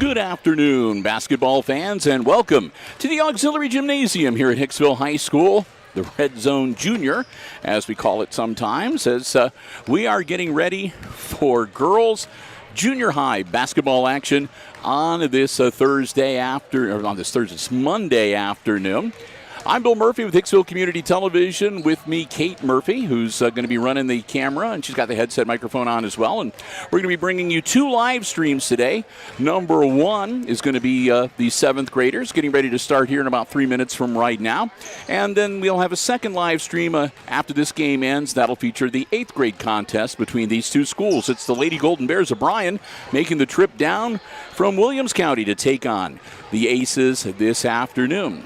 Good afternoon, basketball fans, and welcome to the Auxiliary Gymnasium here at Hicksville High School, the Red Zone Junior, as we call it sometimes, as we are getting ready for girls junior high basketball action on this Monday afternoon. I'm Bill Murphy with Hicksville Community Television. With me, Kate Murphy, who's going to be running the camera, and she's got the headset microphone on as well. And we're going to be bringing you two live streams today. Number one is going to be the seventh graders getting ready to start here in about 3 minutes from right now. And then we'll have a second live stream after this game ends. That'll feature the eighth grade contest between these two schools. It's the Lady Golden Bears of Bryan making the trip down from Williams County to take on the Aces this afternoon.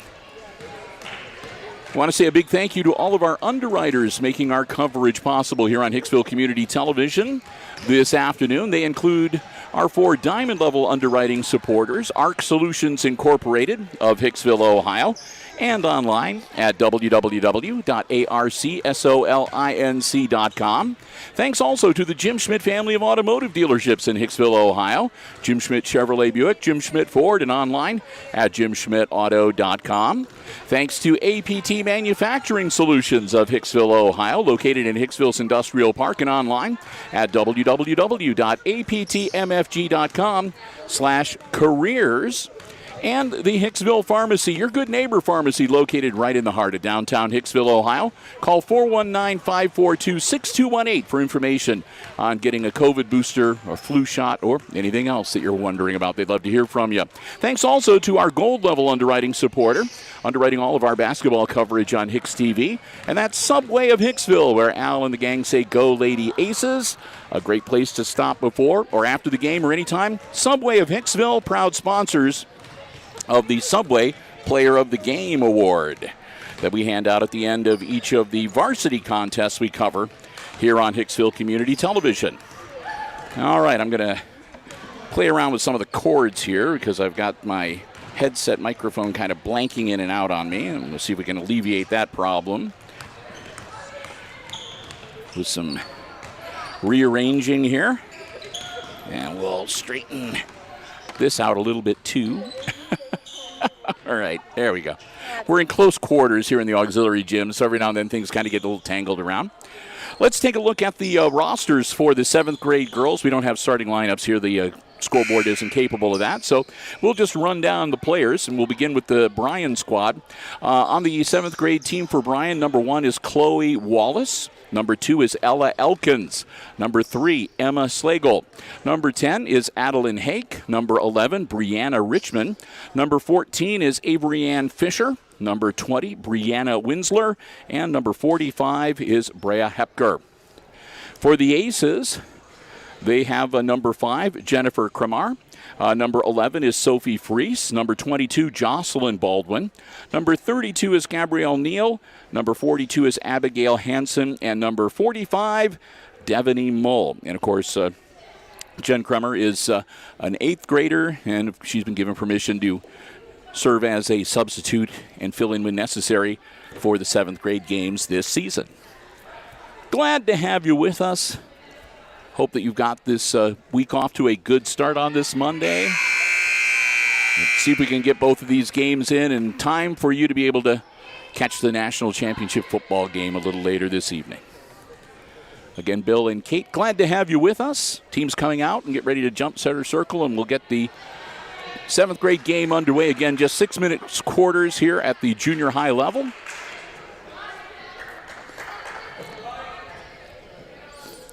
I want to say a big thank you to all of our underwriters making our coverage possible here on Hicksville Community Television this afternoon. They include our four diamond-level underwriting supporters, ARC Solutions Incorporated of Hicksville, Ohio, and online at www.arcsolinc.com. Thanks also to the Jim Schmidt family of automotive dealerships in Hicksville, Ohio, Jim Schmidt Chevrolet Buick, Jim Schmidt Ford, and online at jimschmidtauto.com. Thanks to APT Manufacturing Solutions of Hicksville, Ohio, located in Hicksville's Industrial Park, and online at www.aptmfg.com/careers. And the Hicksville Pharmacy, your good neighbor pharmacy, located right in the heart of downtown Hicksville, Ohio. Call 419-542-6218 for information on getting a COVID booster or flu shot or anything else that you're wondering about. They'd love to hear from you. Thanks also to our gold level underwriting supporter, underwriting all of our basketball coverage on HIX-TV. And that's Subway of Hicksville, where Al and the gang say, "Go Lady Aces." A great place to stop before or after the game or anytime. Subway of Hicksville, proud sponsors of the Subway Player of the Game Award that we hand out at the end of each of the varsity contests we cover here on Hicksville Community Television. All right, I'm going to play around with some of the cords here because I've got my headset microphone kind of blanking in and out on me, and we'll see if we can alleviate that problem with some rearranging here. And we'll straighten this out a little bit too. All right, there we go. We're in close quarters here in the auxiliary gym, so every now and then things kind of get a little tangled around. Let's take a look at the rosters for the seventh grade girls. We don't have starting lineups here. The scoreboard isn't capable of that, so we'll just run down the players, and we'll begin with the Bryan squad. On the seventh grade team for Bryan, number 1 is Chloe Wallace. Number 2 is Ella Elkins. Number 3, Emma Slagle. Number 10 is Adeline Hake. Number 11, Brianna Richmond. Number 14 is Avery Ann Fisher. Number 20, Brianna Winsler. And number 45 is Brea Hepker. For the Aces, they have number 5, Jennifer Kremar. Number 11 is Sophie Fries. Number 22, Jocelyn Baldwin. Number 32 is Gabrielle Neal. Number 42 is Abigail Hansen. And number 45, Devaney Mull. And, of course, Jen Kremer is an 8th grader, and she's been given permission to serve as a substitute and fill in when necessary for the 7th grade games this season. Glad to have you with us. Hope that you've got this week off to a good start on this Monday. Let's see if we can get both of these games in time for you to be able to catch the national championship football game a little later this evening. Again, Bill and Kate, glad to have you with us. Teams coming out and get ready to jump center circle, and we'll get the 7th grade game underway. Again, just 6 minutes quarters here at the junior high level.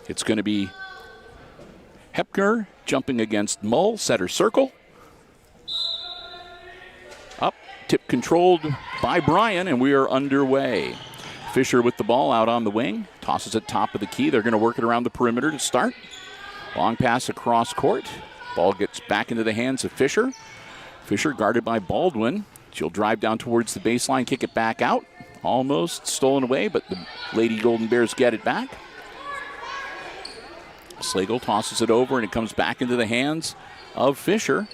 It's going to be Hepker jumping against Mull, center circle. Up, tip controlled by Bryan, and we are underway. Fisher with the ball out on the wing, tosses it top of the key. They're going to work it around the perimeter to start. Long pass across court. Ball gets back into the hands of Fisher. Fisher guarded by Baldwin. She'll drive down towards the baseline, kick it back out. Almost stolen away, but the Lady Golden Bears get it back. Slagle tosses it over, and it comes back into the hands of Fisher.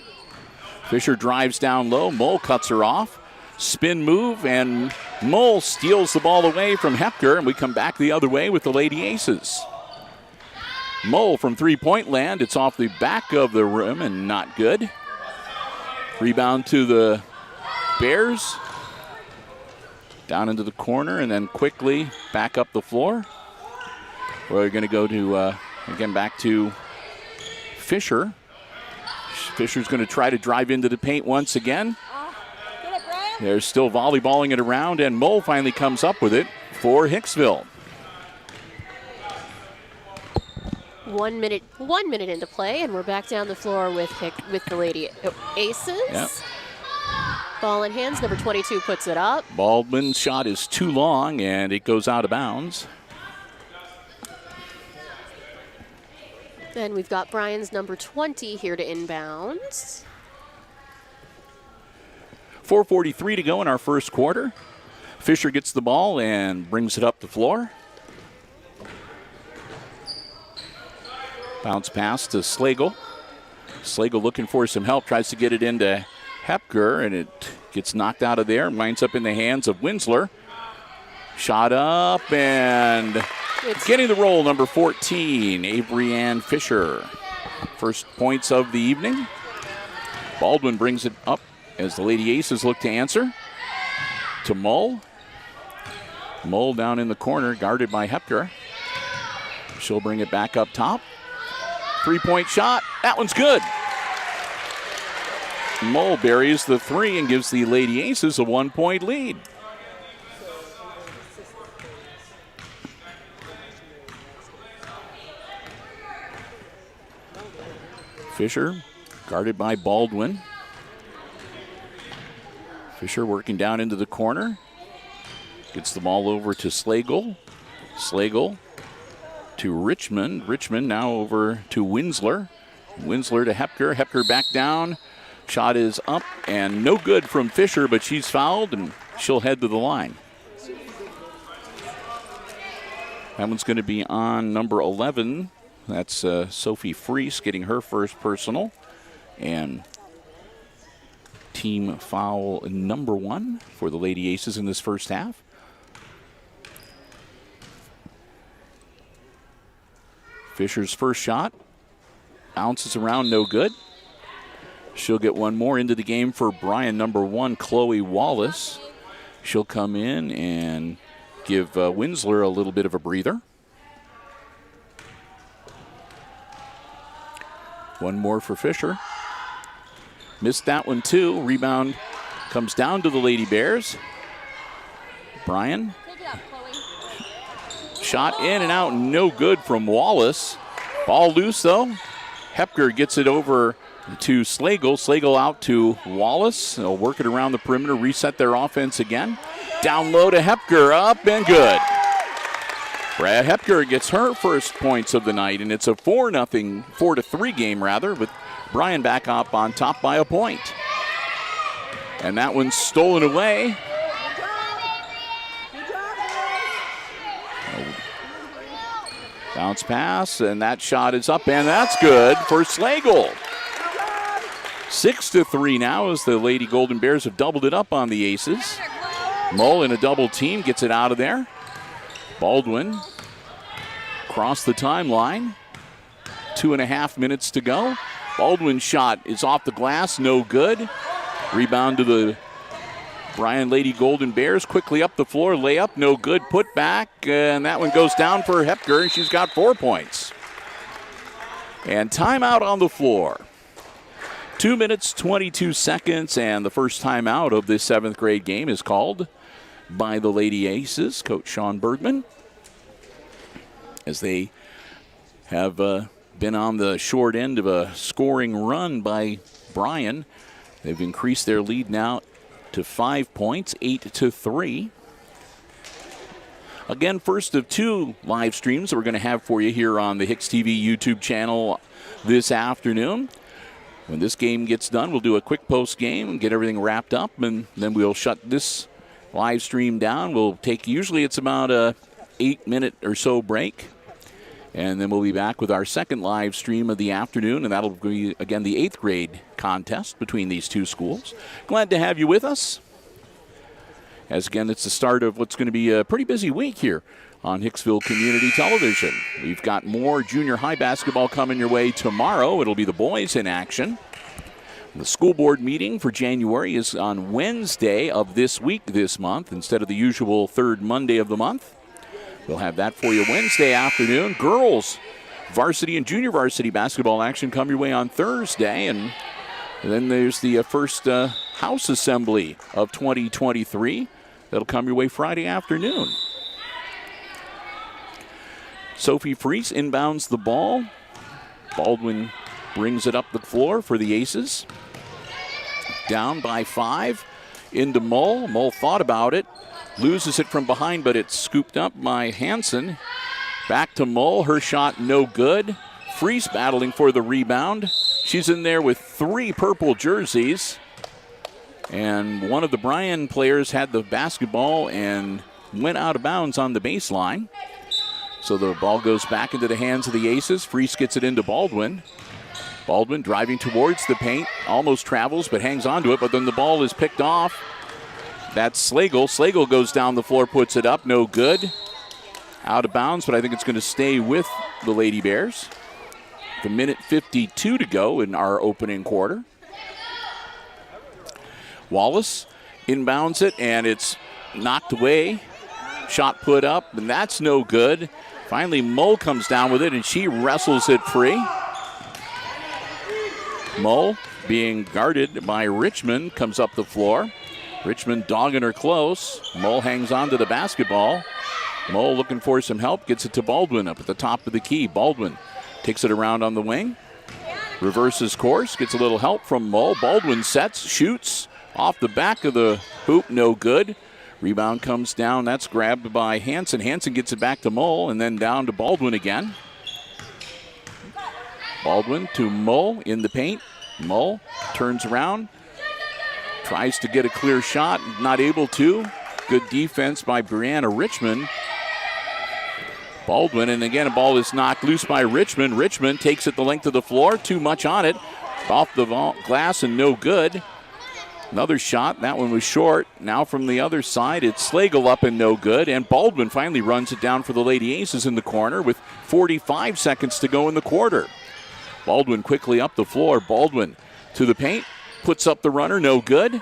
Fisher drives down low. Mull cuts her off. Spin move, and Mull steals the ball away from Hepker, and we come back the other way with the Lady Aces. Mull from three-point land. It's off the back of the rim and not good. Rebound to the Bears. Down into the corner and then quickly back up the floor. We're going to go to, again, back to Fisher. Fisher's going to try to drive into the paint once again. They're still volleyballing it around, and Mole finally comes up with it for Hicksville. 1 minute into play, and we're back down the floor with the Lady Aces. Yep. Ball in hands, number 22 puts it up. Baldwin's shot is too long, and it goes out of bounds. Then we've got Bryan's number 20 here to inbound. 4:43 to go in our first quarter. Fisher gets the ball and brings it up the floor. Bounce pass to Slagle. Slagle looking for some help, tries to get it into Hepker, and it gets knocked out of there. Winds up in the hands of Winsler. Shot up and getting the roll, number 14, Avery Ann Fisher. First points of the evening. Baldwin brings it up as the Lady Aces look to answer. To Mull. Mull down in the corner, guarded by Hepker. She'll bring it back up top. Three-point shot. That one's good. Mull buries the three and gives the Lady Aces a 1-point lead. Fisher, guarded by Baldwin. Fisher working down into the corner. Gets the ball over to Slagle. Slagle to Richmond. Richmond now over to Winsler. Winsler to Hepker. Hepker back down. Shot is up and no good from Fisher, but she's fouled and she'll head to the line. That one's going to be on number 11. That's Sophie Freese getting her first personal. And team foul number 1 for the Lady Aces in this first half. Fisher's first shot. Bounces around, no good. She'll get one more into the game for Bryan, number 1, Chloe Wallace. She'll come in and give Winsler a little bit of a breather. One more for Fisher. Missed that one too. Rebound comes down to the Lady Bears. Bryan. Shot in and out, no good from Wallace. Ball loose though. Hepker gets it over to Slagle. Slagle out to Wallace. They'll work it around the perimeter, reset their offense again. Down low to Hepker, up and good. Brad Hepker gets her first points of the night, and it's a 4-3 game with Bryan back up on top by a point. And that one's stolen away. Bounce pass, and that shot is up, and that's good for Slagle. 6-3 now as the Lady Golden Bears have doubled it up on the Aces. Mull in a double team gets it out of there. Baldwin across the timeline. 2.5 minutes to go. Baldwin's shot is off the glass, no good. Rebound to the Bryan Lady Golden Bears. Quickly up the floor, layup, no good. Put back, and that one goes down for Hepker, and she's got 4 points. And timeout on the floor. 2 minutes, 22 seconds, and the first timeout of this 7th grade game is called by the Lady Aces, Coach Sean Bergman, as they have been on the short end of a scoring run by Bryan. They've increased their lead now to 5 points, 8-3. Again, first of 2 live streams that we're going to have for you here on the HIX-TV YouTube channel this afternoon. When this game gets done, we'll do a quick post game and get everything wrapped up, and then we'll shut this live stream down. We'll take, usually it's about a 8-minute or so break, and then we'll be back with our second live stream of the afternoon, and that'll be, again, the 8th grade contest between these 2 schools. Glad to have you with us, as again, it's the start of what's going to be a pretty busy week here on Hicksville Community Television. We've got more junior high basketball coming your way tomorrow. It'll be the boys in action. The school board meeting for January is on Wednesday of this week, this month, instead of the usual third Monday of the month. We'll have that for you Wednesday afternoon. Girls varsity and junior varsity basketball action come your way on Thursday. And then there's the first house assembly of 2023. That'll come your way Friday afternoon. Sophie Freese inbounds the ball. Baldwin brings it up the floor for the Aces. Down by 5. Into Mull. Mull thought about it. Loses it from behind, but it's scooped up by Hansen. Back to Mull. Her shot no good. Freese battling for the rebound. She's in there with 3 purple jerseys. And one of the Bryan players had the basketball and went out of bounds on the baseline. So the ball goes back into the hands of the Aces. Freese gets it into Baldwin. Baldwin driving towards the paint. Almost travels, but hangs onto it. But then the ball is picked off. That's Slagle. Slagle goes down the floor, puts it up. No good. Out of bounds, but I think it's going to stay with the Lady Bears. The minute 52 to go in our opening quarter. Wallace inbounds it, and it's knocked away. Shot put up, and that's no good. Finally, Mull comes down with it, and she wrestles it free. Mull, being guarded by Richmond, comes up the floor. Richmond dogging her close. Mull hangs on to the basketball. Mull looking for some help, gets it to Baldwin up at the top of the key. Baldwin takes it around on the wing. Reverses course, gets a little help from Mull. Baldwin sets, shoots off the back of the hoop, no good. Rebound comes down, that's grabbed by Hansen. Hansen gets it back to Mull and then down to Baldwin again. Baldwin to Mull in the paint. Mull turns around, tries to get a clear shot, not able to. Good defense by Brianna Richmond. Baldwin, and again a ball is knocked loose by Richmond. Richmond takes it the length of the floor, too much on it. Off the glass and no good. Another shot, that one was short. Now from the other side, it's Slagle up and no good. And Baldwin finally runs it down for the Lady Aces in the corner with 45 seconds to go in the quarter. Baldwin quickly up the floor. Baldwin to the paint, puts up the runner, no good.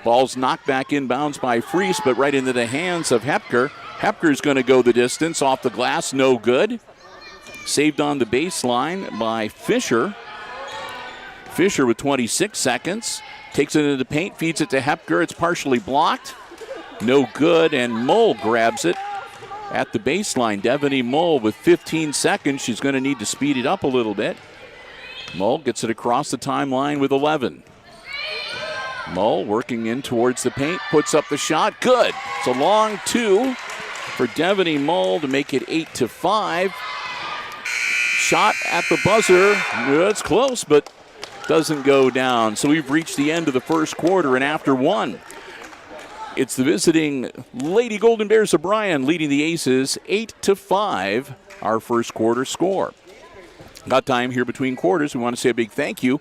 Ball's knocked back inbounds by Freese, but right into the hands of Hepker. Hepker's going to go the distance, off the glass, no good. Saved on the baseline by Fisher. Fisher with 26 seconds. Takes it into the paint, feeds it to Hepker. It's partially blocked. No good, and Mull grabs it at the baseline. Devaney Mull with 15 seconds. She's going to need to speed it up a little bit. Mull gets it across the timeline with 11. Mull working in towards the paint, puts up the shot. Good. It's a long 2 for Devaney Mull to make it 8-5. Shot at the buzzer. It's close, but doesn't go down. So we've reached the end of the first quarter, and after 1, it's the visiting Lady Golden Bears of Bryan leading the Aces 8-5, our first quarter score. Got time here between quarters. We want to say a big thank you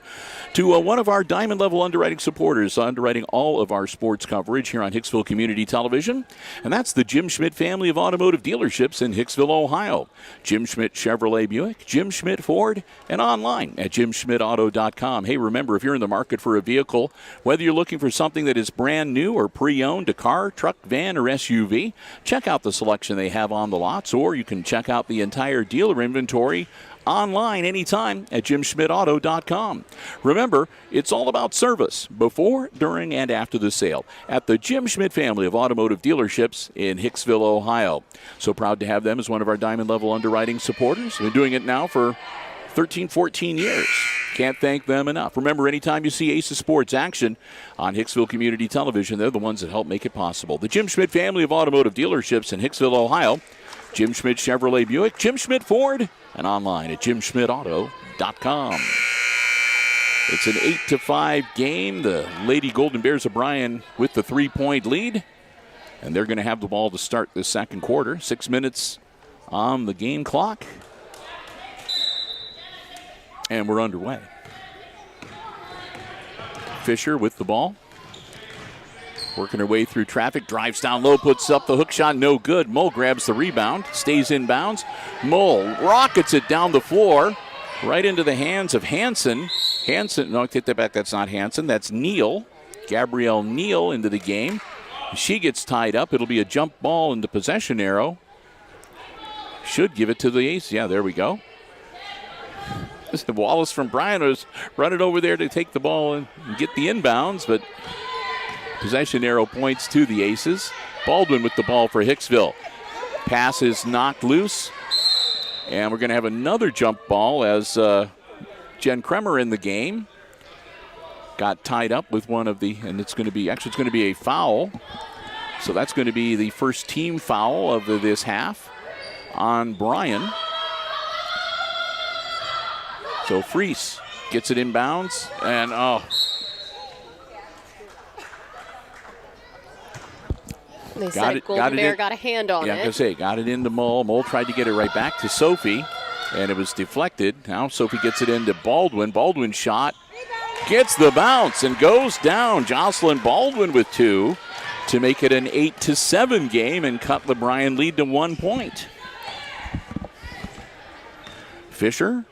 to one of our Diamond Level underwriting supporters, underwriting all of our sports coverage here on Hicksville Community Television. And that's the Jim Schmidt family of automotive dealerships in Hicksville, Ohio. Jim Schmidt Chevrolet Buick, Jim Schmidt Ford, and online at jimschmidtauto.com. Hey, remember, if you're in the market for a vehicle, whether you're looking for something that is brand new or pre-owned, a car, truck, van, or SUV, check out the selection they have on the lots, or you can check out the entire dealer inventory online anytime at jimschmidtauto.com. Remember, it's all about service before, during, and after the sale at the Jim Schmidt family of automotive dealerships in Hicksville, Ohio. So proud to have them as one of our Diamond Level underwriting supporters. Been doing it now for 13, 14 years. Can't thank them enough. Remember, anytime you see Aces Sports action on Hicksville Community Television, they're the ones that help make it possible. The Jim Schmidt family of automotive dealerships in Hicksville, Ohio. Jim Schmidt Chevrolet Buick, Jim Schmidt Ford, and online at jimschmidtauto.com. It's an 8-5 game. The Lady Golden Bears of Bryan with the 3-point lead. And they're going to have the ball to start the second quarter. 6 minutes on the game clock. And we're underway. Fisher with the ball. Working her way through traffic, drives down low, puts up the hook shot, no good. Mull grabs the rebound, stays in bounds. Mull rockets it down the floor. right into the hands of Hansen. Hansen, no, take that back. That's not Hansen. That's Neal. Gabrielle Neal into the game. She gets tied up. It'll be a jump ball in the possession arrow. Should give it to the ace. Yeah, there we go. Wallace from Bryan was running over there to take the ball and get the inbounds, but possession arrow points to the Aces. Baldwin with the ball for Hicksville. Pass is knocked loose, and we're going to have another jump ball as Jen Kremer in the game. Got tied up with one of the, and it's going to be a foul. So that's going to be the first team foul of this half on Bryan. So Freese gets it inbounds, and They said Golden Bear got a hand on it. Yeah, I was going to say, got it into Mull. Mull tried to get it right back to Sophie, and it was deflected. Now Sophie gets it into Baldwin. Baldwin shot, gets the bounce, and goes down. Jocelyn Baldwin with 2 to make it an 8-7 game and cut the Bryan lead to 1 point. Fisher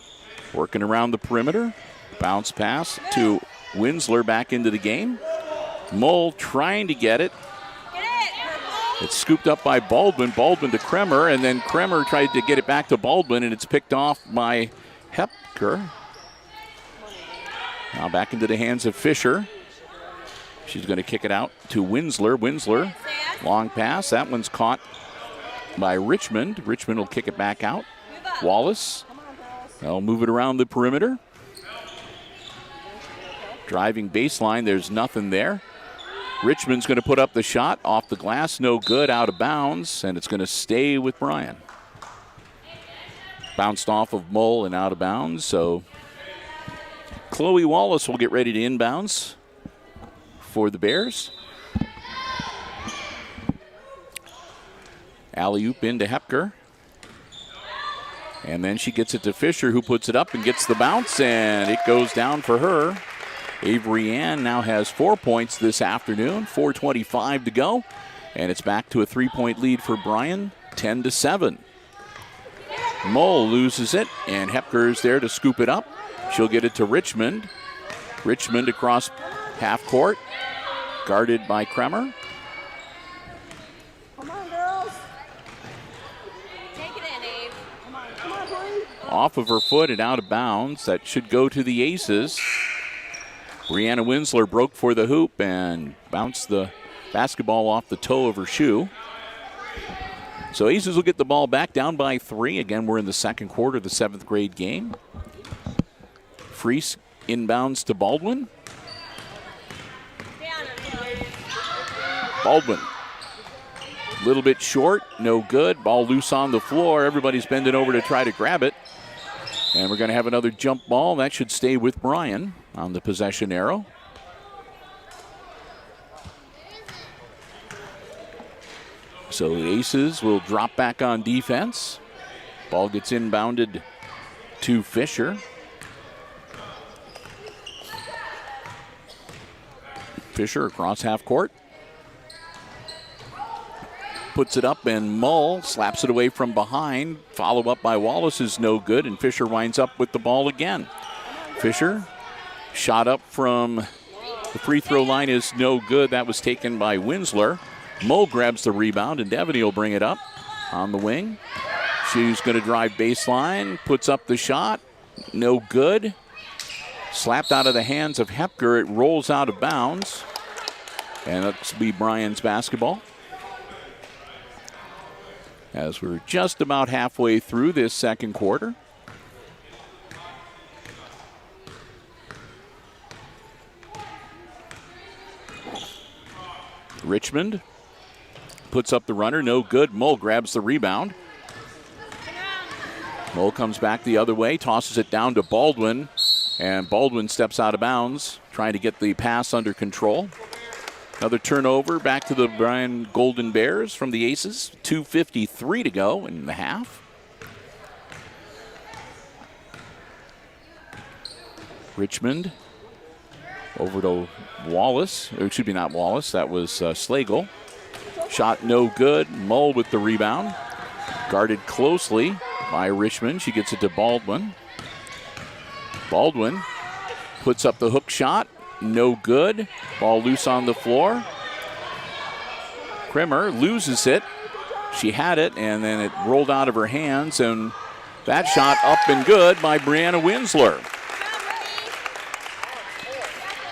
working around the perimeter. Bounce pass to Winsler back into the game. Mull trying to get it. It's scooped up by Baldwin. Baldwin to Kremer, and then Kremer tried to get it back to Baldwin, and it's picked off by Hepker. Now back into the hands of Fisher. She's going to kick it out to Winsler. Winsler, long pass. That one's caught by Richmond. Richmond will kick it back out. Wallace. They'll move it around the perimeter. Driving baseline, there's nothing there. Richmond's going to put up the shot off the glass, no good, out of bounds, and it's going to stay with Bryan. Bounced off of Mull and out of bounds, so Chloe Wallace will get ready to inbounds for the Bears. Alley-oop into Hepker. And then she gets it to Fisher, who puts it up and gets the bounce, and it goes down for her. Avery Ann now has 4 points this afternoon, 4:25 to go. And it's back to a 3-point lead for Bryan, 10-7. Mull loses it, and Hepker is there to scoop it up. She'll get it to Richmond. Richmond across half court, guarded by Kremer. Off of her foot and out of bounds. That should go to the Aces. Brianna Winsler broke for the hoop and bounced the basketball off the toe of her shoe. So Aces will get the ball back, down by 3. Again, we're in the second quarter of the 7th grade game. Freese inbounds to Baldwin. Baldwin. A little bit short, no good. Ball loose on the floor. Everybody's bending over to try to grab it. And we're going to have another jump ball. That should stay with Bryan on the possession arrow. So the Aces will drop back on defense. Ball gets inbounded to Fisher. Fisher across half court. Puts it up, and Mull slaps it away from behind. Follow up by Wallace is no good, and Fisher winds up with the ball again. Fisher, shot up from the free throw line is no good. That was taken by Winsler. Mull grabs the rebound, and Devaney will bring it up on the wing. She's going to drive baseline, puts up the shot, no good. Slapped out of the hands of Hepker. It rolls out of bounds, and that'll be Bryan's basketball. As we're just about halfway through this second quarter. Richmond puts up the runner, no good. Mull grabs the rebound. Mull comes back the other way, tosses it down to Baldwin, and Baldwin steps out of bounds, trying to get the pass under control. Another turnover back to the Bryan Golden Bears from the Aces. 2:53 to go in the half. Richmond over to Wallace. Or excuse me, not Wallace. That was Slagle. Shot no good. Mull with the rebound. Guarded closely by Richmond. She gets it to Baldwin. Baldwin puts up the hook shot. No good. Ball loose on the floor. Krimmer loses it. She had it, and then it rolled out of her hands, and that shot up and good by Brianna Winsler.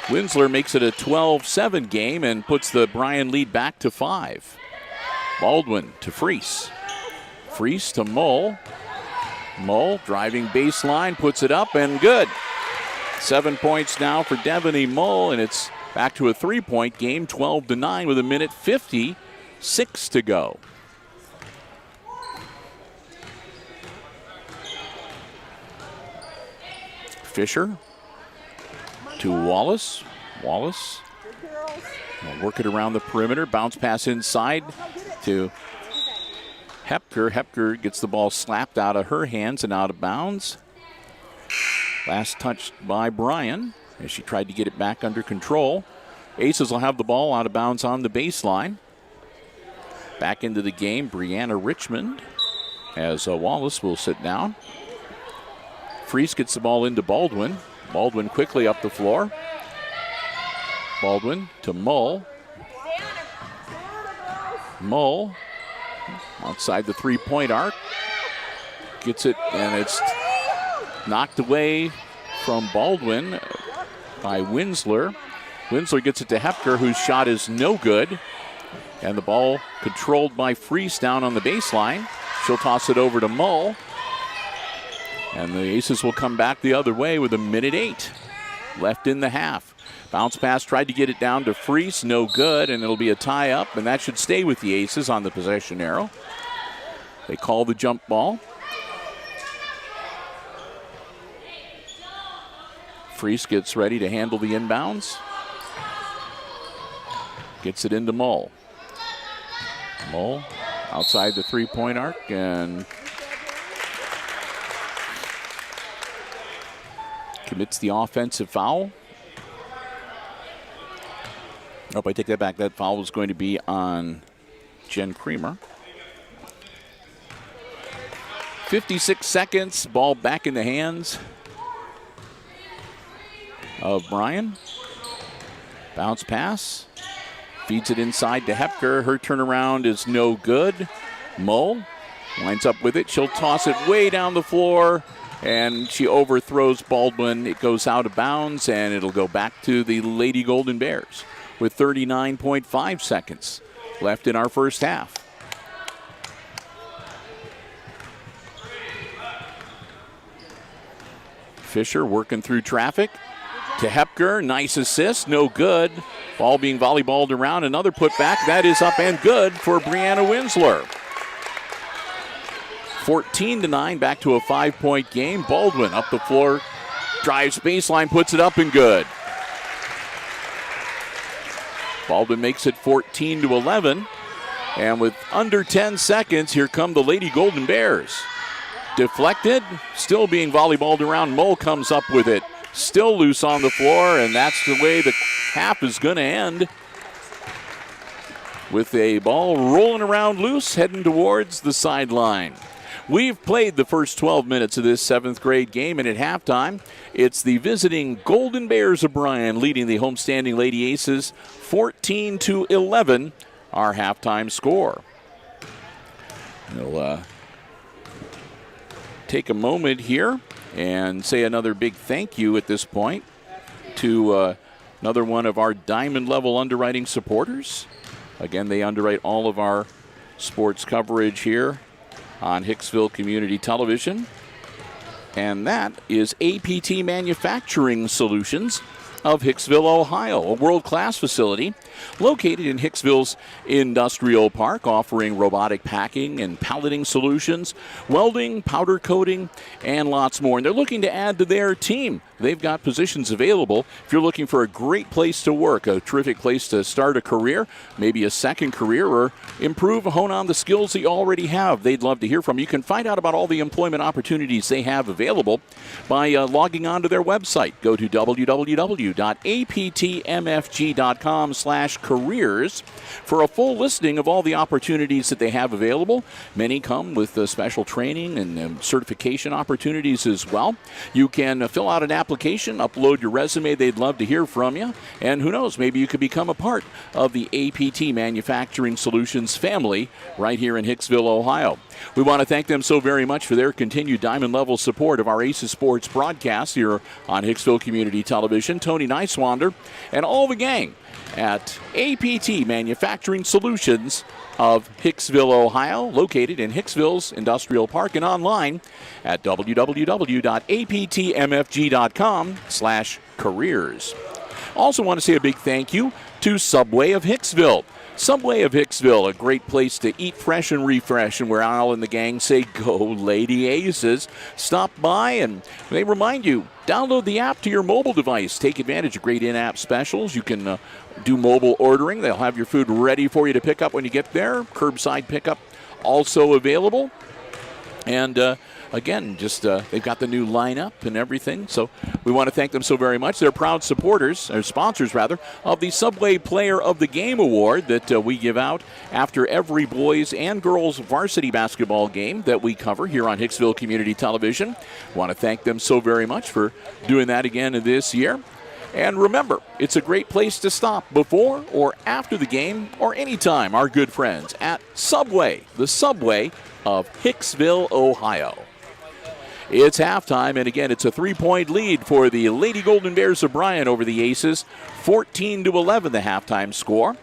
Winsler makes it a 12-7 game and puts the Bryan lead back to 5. Baldwin to Freese. Freese to Mull. Mull driving baseline, puts it up and good. 7 points now for Devaney Mull, and it's back to a 3-point game, 12-9 with 1:56 to go. Fisher to Wallace. Wallace will work it around the perimeter. Bounce pass inside to Hepker. Hepker gets the ball slapped out of her hands and out of bounds. Last touch by Bryan as she tried to get it back under control. Aces will have the ball out of bounds on the baseline. Back into the game, Brianna Richmond as Wallace will sit down. Freese gets the ball into Baldwin. Baldwin quickly up the floor. Baldwin to Mull. Mull outside the three-point arc. Gets it, and it's knocked away from Baldwin by Winsler. Winsler gets it to Hepker, whose shot is no good. And the ball controlled by Freese down on the baseline. She'll toss it over to Mull. And the Aces will come back the other way with 1:08 left in the half. Bounce pass, tried to get it down to Freese, no good, and it'll be a tie-up, and that should stay with the Aces on the possession arrow. They call the jump ball. Freese gets ready to handle the inbounds. Gets it into Mull. Mull outside the three-point arc, and commits the offensive foul. Nope, I take that back. That foul was going to be on Jen Creamer. 56 seconds, ball back in the hands of Bryan. Bounce pass. Feeds it inside to Hepker. Her turnaround is no good. Mull winds up with it. She'll toss it way down the floor, and she overthrows Baldwin. It goes out of bounds, and it'll go back to the Lady Golden Bears with 39.5 seconds left in our first half. Fisher working through traffic to Hepker. Nice assist, no good. Ball being volleyballed around. Another putback. That is up and good for Brianna Winsler. 14-9, back to a 5-point game. Baldwin up the floor, drives baseline, puts it up and good. Baldwin makes it 14-11. And with under 10 seconds, here come the Lady Golden Bears. Deflected, still being volleyballed around. Mull comes up with it. Still loose on the floor, and that's the way the half is going to end. With a ball rolling around loose, heading towards the sideline. We've played the first 12 minutes of this 7th grade game, and at halftime, it's the visiting Golden Bears of Bryan leading the homestanding Lady Aces 14-11, our halftime score. We'll take a moment here and say another big thank you at this point to another one of our diamond level underwriting supporters. Again, they underwrite all of our sports coverage here on Hicksville Community Television. And that is APT Manufacturing Solutions of Hicksville, Ohio, a world-class facility located in Hicksville's Industrial Park, offering robotic packing and palleting solutions, welding, powder coating, and lots more. And they're looking to add to their team. They've got positions available. If you're looking for a great place to work, a terrific place to start a career, maybe a second career, or improve, hone on the skills that you already have, they'd love to hear from you. You can find out about all the employment opportunities they have available by logging on to their website. Go to www.aptmanufacturing.com www.aptmfg.com/careers for a full listing of all the opportunities that they have available. Many come with special training and certification opportunities as well. You can fill out an application, upload your resume. They'd love to hear from you. And who knows, maybe you could become a part of the APT Manufacturing Solutions family right here in Hicksville, Ohio. We want to thank them so very much for their continued diamond-level support of our Aces Sports broadcast here on Hicksville Community Television. Tony Niswander and all the gang at APT Manufacturing Solutions of Hicksville, Ohio, located in Hicksville's Industrial Park and online at www.aptmfg.com/careers. Also want to say a big thank you to Subway of Hicksville. Subway of Hicksville, a great place to eat fresh and refresh, and where Al and the gang say, go Lady Aces. Stop by and they remind you, download the app to your mobile device. Take advantage of great in-app specials. You can do mobile ordering. They'll have your food ready for you to pick up when you get there. Curbside pickup also available. And again, just they've got the new lineup and everything. So we want to thank them so very much. They're proud supporters, or sponsors rather, of the Subway Player of the Game Award that we give out after every boys and girls varsity basketball game that we cover here on Hicksville Community Television. Want to thank them so very much for doing that again this year. And remember, it's a great place to stop before or after the game or anytime. Our good friends at Subway, the Subway of Hicksville, Ohio. It's halftime, and again, it's a 3-point lead for the Lady Golden Bears of Bryan over the Aces. 14-11, the halftime score.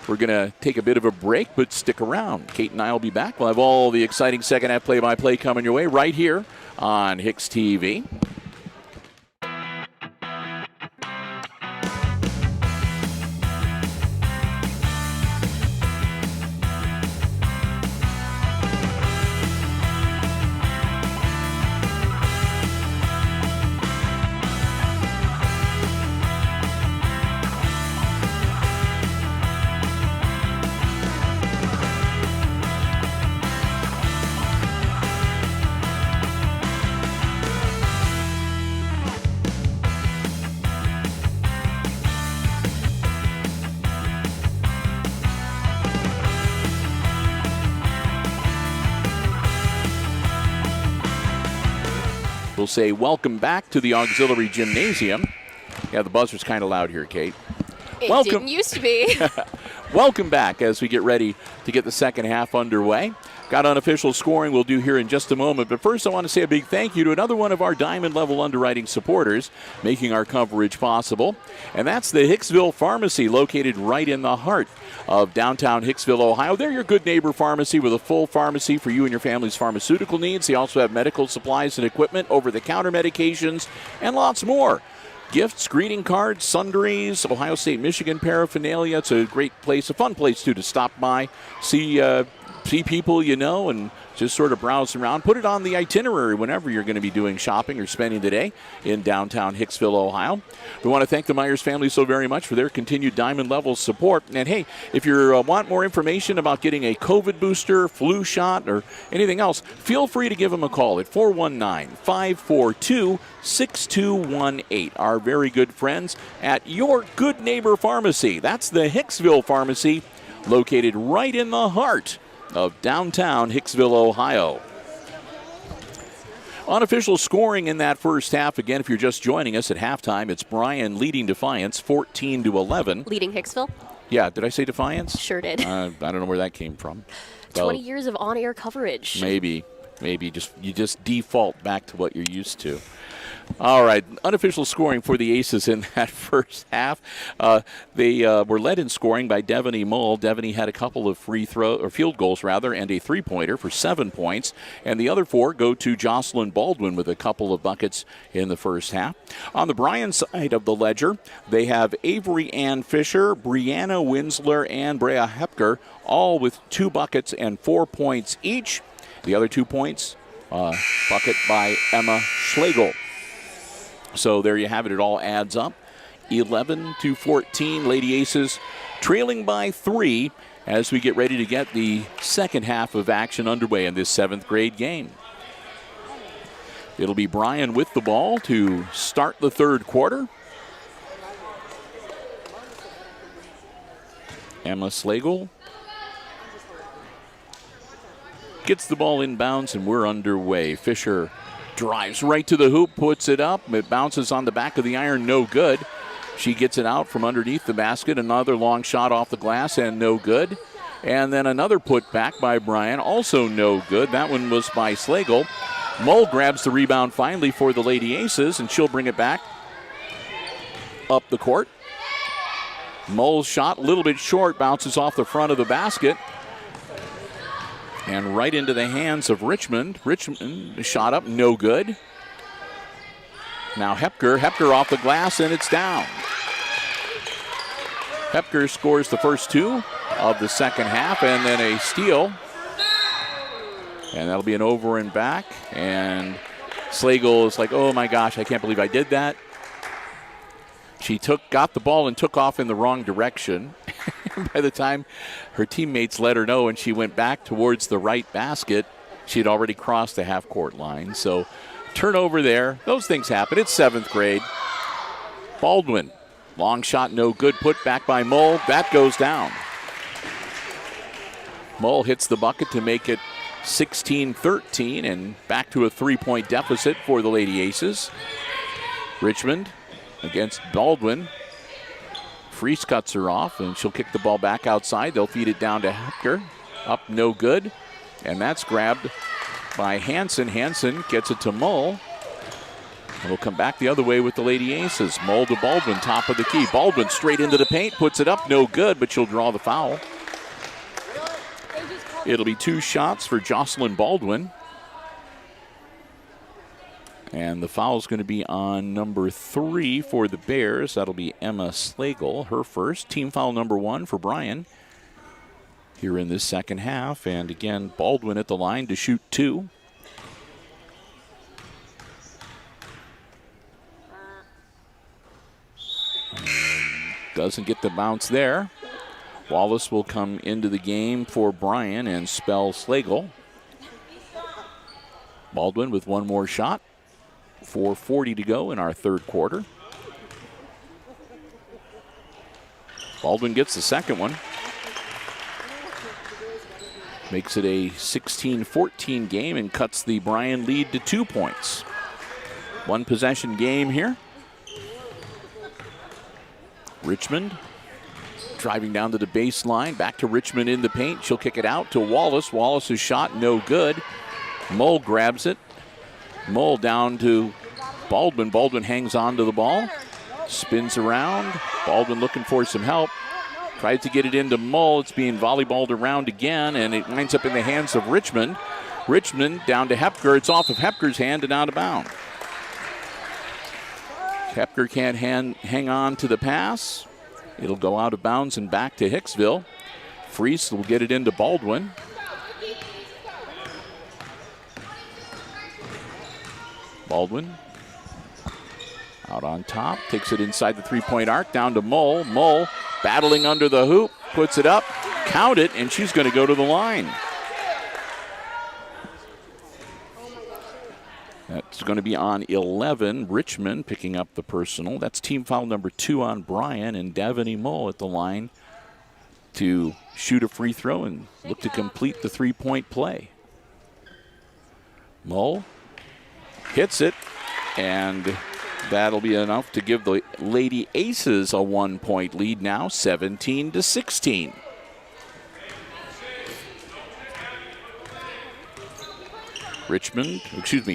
We're going to take a bit of a break, but stick around. Kate and I will be back. We'll have all the exciting second half play-by-play coming your way right here on HIX-TV. We'll say welcome back to the Auxiliary Gymnasium. Yeah, the buzzer's kind of loud here, Kate. It didn't used to be. Welcome back as we get ready to get the second half underway. Got unofficial scoring we'll do here in just a moment. But first, I want to say a big thank you to another one of our Diamond Level underwriting supporters making our coverage possible. And that's the Hicksville Pharmacy, located right in the heart of downtown Hicksville, Ohio. They're your good neighbor pharmacy with a full pharmacy for you and your family's pharmaceutical needs. They also have medical supplies and equipment, over-the-counter medications, and lots more. Gifts, greeting cards, sundries, Ohio State, Michigan paraphernalia. It's a great place, a fun place, too, to stop by, see people you know, and just sort of browse around. Put it on the itinerary whenever you're going to be doing shopping or spending the day in downtown Hicksville, Ohio. We want to thank the Myers family so very much for their continued Diamond Level support. And, hey, if you want more information about getting a COVID booster, flu shot, or anything else, feel free to give them a call at 419-542-6218. Our very good friends at Your Good Neighbor Pharmacy. That's the Hicksville Pharmacy, located right in the heart of downtown Hicksville, Ohio. Unofficial scoring in that first half. Again, if you're just joining us at halftime, it's Bryan leading Defiance 14-11. Leading Hicksville? Yeah, did I say Defiance? Sure did. I don't know where that came from. 20 years of on-air coverage. Maybe you just default back to what you're used to. All right, unofficial scoring for the Aces in that first half. They were led in scoring by Devaney Mull. Devaney had a couple of field goals and a three-pointer for 7 points. And the other four go to Jocelyn Baldwin with a couple of buckets in the first half. On the Bryan side of the ledger, they have Avery Ann Fisher, Brianna Winsler, and Brea Hepker, all with 2 buckets and 4 points each. The other 2 points, bucket by Emma Schlegel. So there you have it. It all adds up. 11-14. Lady Aces trailing by 3 as we get ready to get the second half of action underway in this 7th grade game. It'll be Bryan with the ball to start the third quarter. Emma Slagle gets the ball inbounds, and we're underway. Fisher drives right to the hoop, puts it up. It bounces on the back of the iron, no good. She gets it out from underneath the basket. Another long shot off the glass, and no good. And then another put back by Bryan, also no good. That one was by Slagle. Mull grabs the rebound finally for the Lady Aces, and she'll bring it back up the court. Mull's shot a little bit short, bounces off the front of the basket and right into the hands of Richmond. Richmond shot up, no good. Now Hepker off the glass, and it's down. Hepker scores the first two of the second half, and then a steal. And that'll be an over and back. And Slagle is like, oh my gosh, I can't believe I did that. She got the ball and took off in the wrong direction. By the time her teammates let her know and she went back towards the right basket, she had already crossed the half-court line. So turnover there. Those things happen. It's 7th grade. Baldwin, long shot, no good. Put back by Mull. That goes down. Mull hits the bucket to make it 16-13 and back to a 3-point deficit for the Lady Aces. Richmond against Baldwin. Freese cuts her off, and she'll kick the ball back outside. They'll feed it down to Hepker. Up, no good. And that's grabbed by Hansen. Hansen gets it to Mull. And we'll come back the other way with the Lady Aces. Mull to Baldwin, top of the key. Baldwin straight into the paint, puts it up, no good, but she'll draw the foul. It'll be 2 shots for Jocelyn Baldwin. And the foul's going to be on number 3 for the Bears. That'll be Emma Slagle, her first. Team foul number 1 for Bryan here in this second half. And again, Baldwin at the line to shoot 2. Doesn't get the bounce there. Wallace will come into the game for Bryan and spell Slagle. Baldwin with one more shot. 4:40 to go in our third quarter. Baldwin gets the second one. Makes it a 16-14 game and cuts the Bryan lead to 2 points. 1 possession game here. Richmond driving down to the baseline. Back to Richmond in the paint. She'll kick it out to Wallace. Wallace's shot no good. Mull grabs it. Mull down to Baldwin. Baldwin hangs on to the ball. Spins around. Baldwin looking for some help. Tries to get it into Mull. It's being volleyballed around again, and it winds up in the hands of Richmond. Richmond down to Hepker. It's off of Hepker's hand and out of bounds. Hepker can't hang on to the pass. It'll go out of bounds and back to Hicksville. Freese will get it into Baldwin. Baldwin out on top, takes it inside the 3-point arc, down to Mull. Mull battling under the hoop, puts it up, count it, and she's going to go to the line. That's going to be on 11. Richmond picking up the personal. That's team foul number 2 on Bryan, and Devaney Mull at the line to shoot a free throw and look to complete the 3-point play. Mull hits it, and that'll be enough to give the Lady Aces a 1-point lead now, 17-16.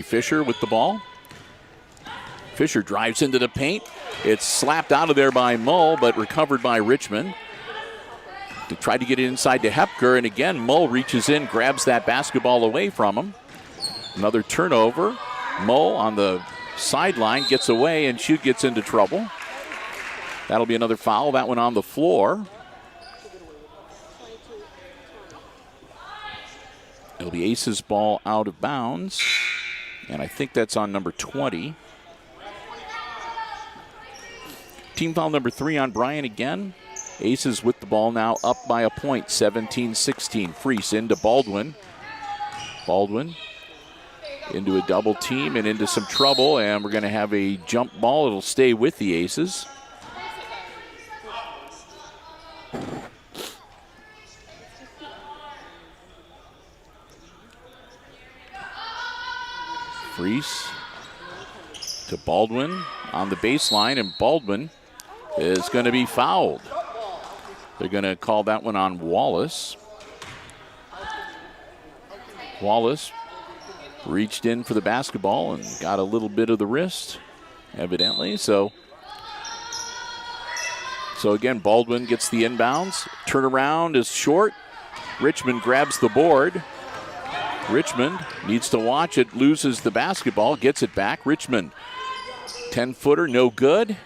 Fisher with the ball. Fisher drives into the paint. It's slapped out of there by Mull, but recovered by Richmond. To try to get it inside to Hepker, and again, Mull reaches in, grabs that basketball away from him. Another turnover. Mull on the sideline gets away, and Shute gets into trouble. That'll be another foul. That one on the floor. It'll be Aces ball out of bounds, and I think that's on number 20. Team foul number 3 on Bryan again. Aces with the ball now up by a point, 17-16. Freese into Baldwin. Baldwin into a double team and into some trouble, and we're going to have a jump ball. It'll stay with the Aces. Freese to Baldwin on the baseline, and Baldwin is going to be fouled. They're going to call that one on Wallace. Wallace reached in for the basketball and got a little bit of the wrist, evidently. So again, Baldwin gets the inbounds. Turnaround is short. Richmond grabs the board. Richmond needs to watch it, loses the basketball, gets it back. Richmond, 10-footer, no good.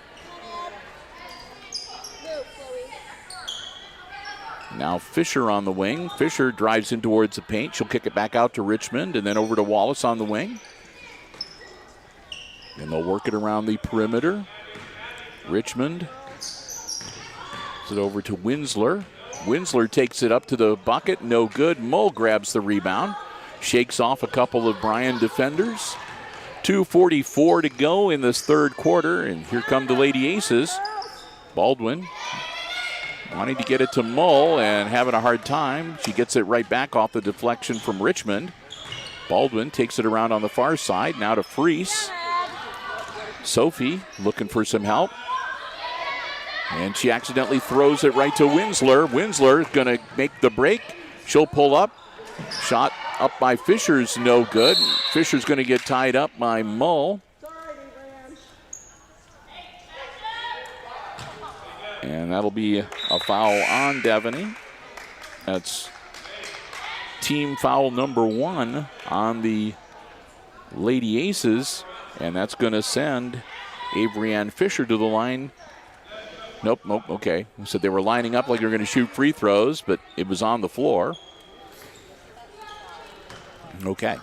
Now Fisher on the wing. Fisher drives in towards the paint. She'll kick it back out to Richmond and then over to Wallace on the wing. And they'll work it around the perimeter. Richmond sends it over to Winsler. Winsler takes it up to the bucket. No good. Mull grabs the rebound. Shakes off a couple of Bryan defenders. 2:44 to go in this third quarter. And here come the Lady Aces. Baldwin wanting to get it to Mull and having a hard time. She gets it right back off the deflection from Richmond. Baldwin takes it around on the far side. Now to Freese. Sophie looking for some help. And she accidentally throws it right to Winsler. Winsler is going to make the break. She'll pull up. Shot up by Fisher's no good. Fisher's going to get tied up by Mull. And that'll be a foul on Devaney. That's team foul number 1 on the Lady Aces. And that's going to send Avery Ann Fisher to the line. Nope, okay. So they were lining up like they were going to shoot free throws, but it was on the floor. Okay.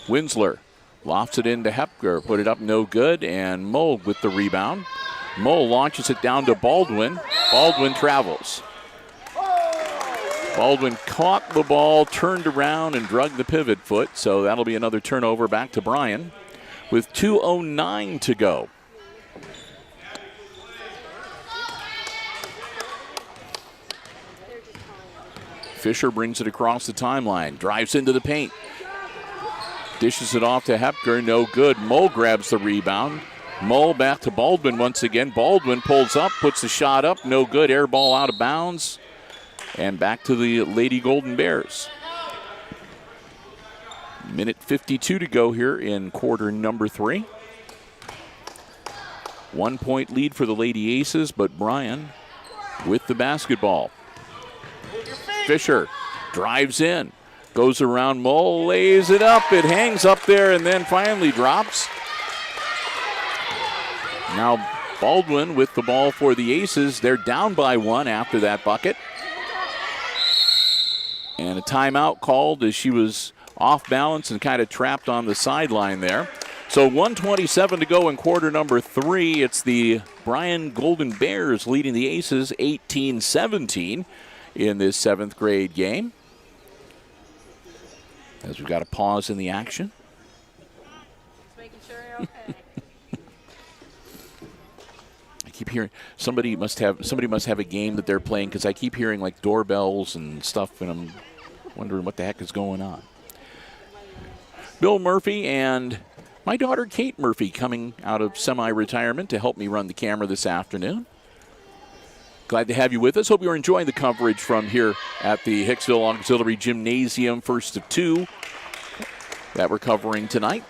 Winsler lofts it into Hepker, put it up no good, and Mull with the rebound. Mull launches it down to Baldwin. Baldwin travels. Baldwin caught the ball, turned around, and drug the pivot foot, so that'll be another turnover back to Bryan with 2:09 to go. Fisher brings it across the timeline, drives into the paint. Dishes it off to Hepker, no good. Mull grabs the rebound. Mull back to Baldwin once again. Baldwin pulls up, puts the shot up, no good. Air ball out of bounds. And back to the Lady Golden Bears. Minute 52 to go here in quarter number 3. 1 point lead for the Lady Aces, but Bryan with the basketball. Fisher drives in, goes around Mull, lays it up. It hangs up there and then finally drops. Now Baldwin with the ball for the Aces. They're down by 1 after that bucket. And a timeout called as she was off balance and kind of trapped on the sideline there. So 1:27 to go in quarter number 3. It's the Bryan Golden Bears leading the Aces 18-17 in this 7th grade game. As we've got a pause in the action. Just making sure you're okay. I keep hearing somebody must have a game that they're playing, because I keep hearing like doorbells and stuff, and I'm wondering what the heck is going on. Bill Murphy and my daughter Kate Murphy coming out of semi-retirement to help me run the camera this afternoon. Glad to have you with us. Hope you're enjoying the coverage from here at the Hicksville Auxiliary Gymnasium, first of 2 that we're covering tonight.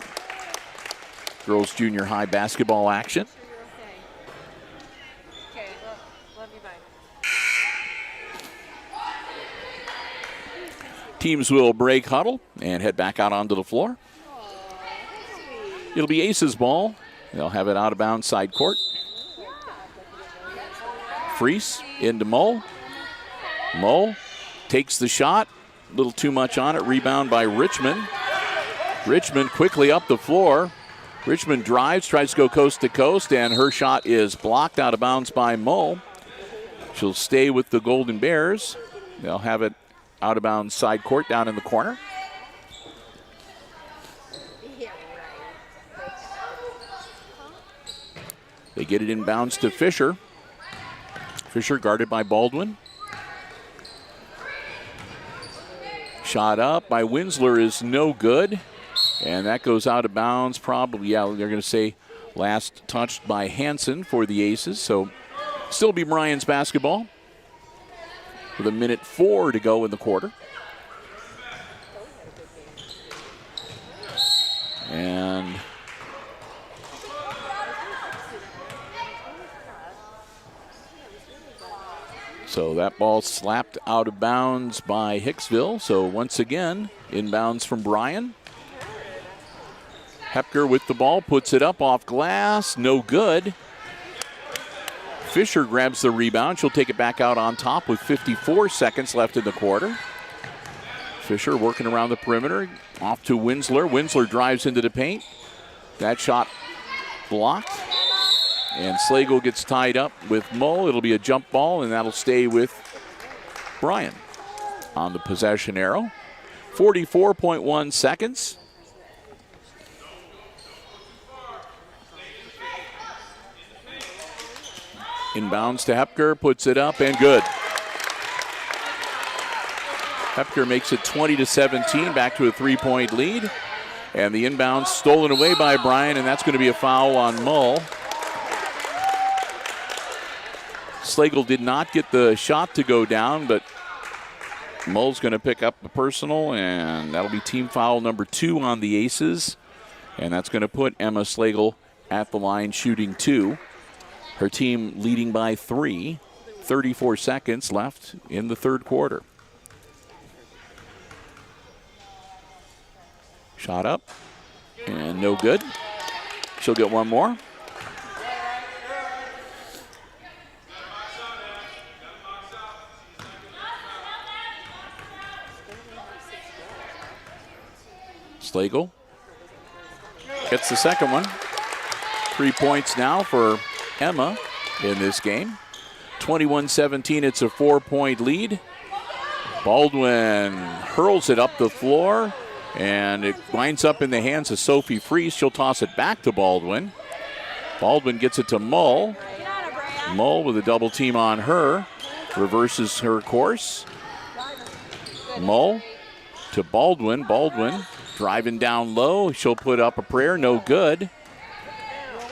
Girls Junior High basketball action. Okay, love you, bye. Teams will break huddle and head back out onto the floor. It'll be Aces ball. They'll have it out of bounds side court. Freese into Mull. Mull takes the shot. A little too much on it. Rebound by Richmond. Richmond quickly up the floor. Richmond drives, tries to go coast to coast, and her shot is blocked out of bounds by Mull. She'll stay with the Golden Bears. They'll have it out of bounds side court down in the corner. They get it inbounds to Fisher. Fisher guarded by Baldwin. Shot up by Winsler is no good. And that goes out of bounds probably, yeah, they're going to say last touched by Hansen for the Aces. So still be Bryan's basketball with 1:04 to go in the quarter. And so that ball slapped out of bounds by Hicksville. So once again, inbounds from Bryan. Hepker with the ball, puts it up off glass, no good. Fisher grabs the rebound. She'll take it back out on top with 54 seconds left in the quarter. Fisher working around the perimeter, off to Winsler. Winsler drives into the paint. That shot blocked. And Slagle gets tied up with Mull. It'll be a jump ball, and that'll stay with Bryan on the possession arrow. 44.1 seconds. Inbounds to Hepker, puts it up, and good. Hepker makes it 20-17, back to a 3-point lead. And the inbound stolen away by Bryan, and that's going to be a foul on Mull. Slagle did not get the shot to go down, but Mull's going to pick up the personal, and that'll be team foul number 2 on the Aces. And that's going to put Emma Slagle at the line shooting 2. Her team leading by 3. 34 seconds left in the third quarter. Shot up, and no good. She'll get one more. Slagle gets the second one. 3 points now for Emma in this game. 21-17, it's a 4-point lead. Baldwin hurls it up the floor, and it winds up in the hands of Sophie Freese. She'll toss it back to Baldwin. Baldwin gets it to Mull. Mull with a double team on her. Reverses her course. Mull to Baldwin. Baldwin driving down low. She'll put up a prayer. No good.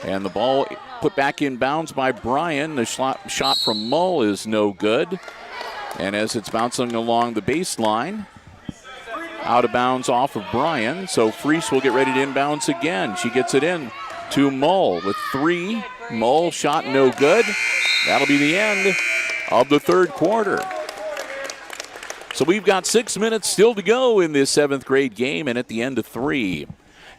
And the ball put back in bounds by Bryan. The shot from Mull is no good. And as it's bouncing along the baseline, out of bounds off of Bryan. So Freese will get ready to inbounds again. She gets it in to Mull with 3. Mull shot no good. That'll be the end of the third quarter. So we've got 6 minutes still to go in this 7th grade game, and at the end of 3,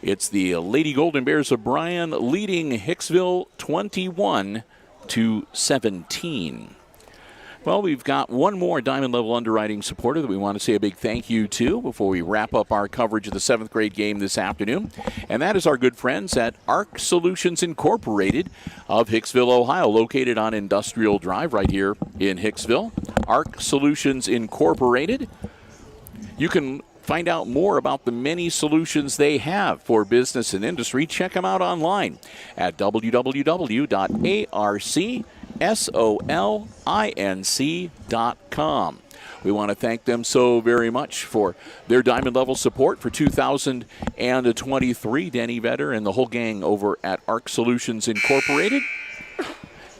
it's the Lady Golden Bears of Bryan leading Hicksville 21-17. Well, we've got one more Diamond Level Underwriting supporter that we want to say a big thank you to before we wrap up our coverage of the 7th grade game this afternoon. And that is our good friends at ARC Solutions Incorporated of Hicksville, Ohio, located on Industrial Drive right here in Hicksville. ARC Solutions Incorporated. You can find out more about the many solutions they have for business and industry. Check them out online at www.arcsolinc.com. We want to thank them so very much for their diamond level support for 2023. Denny Vetter and the whole gang over at ARC Solutions Incorporated.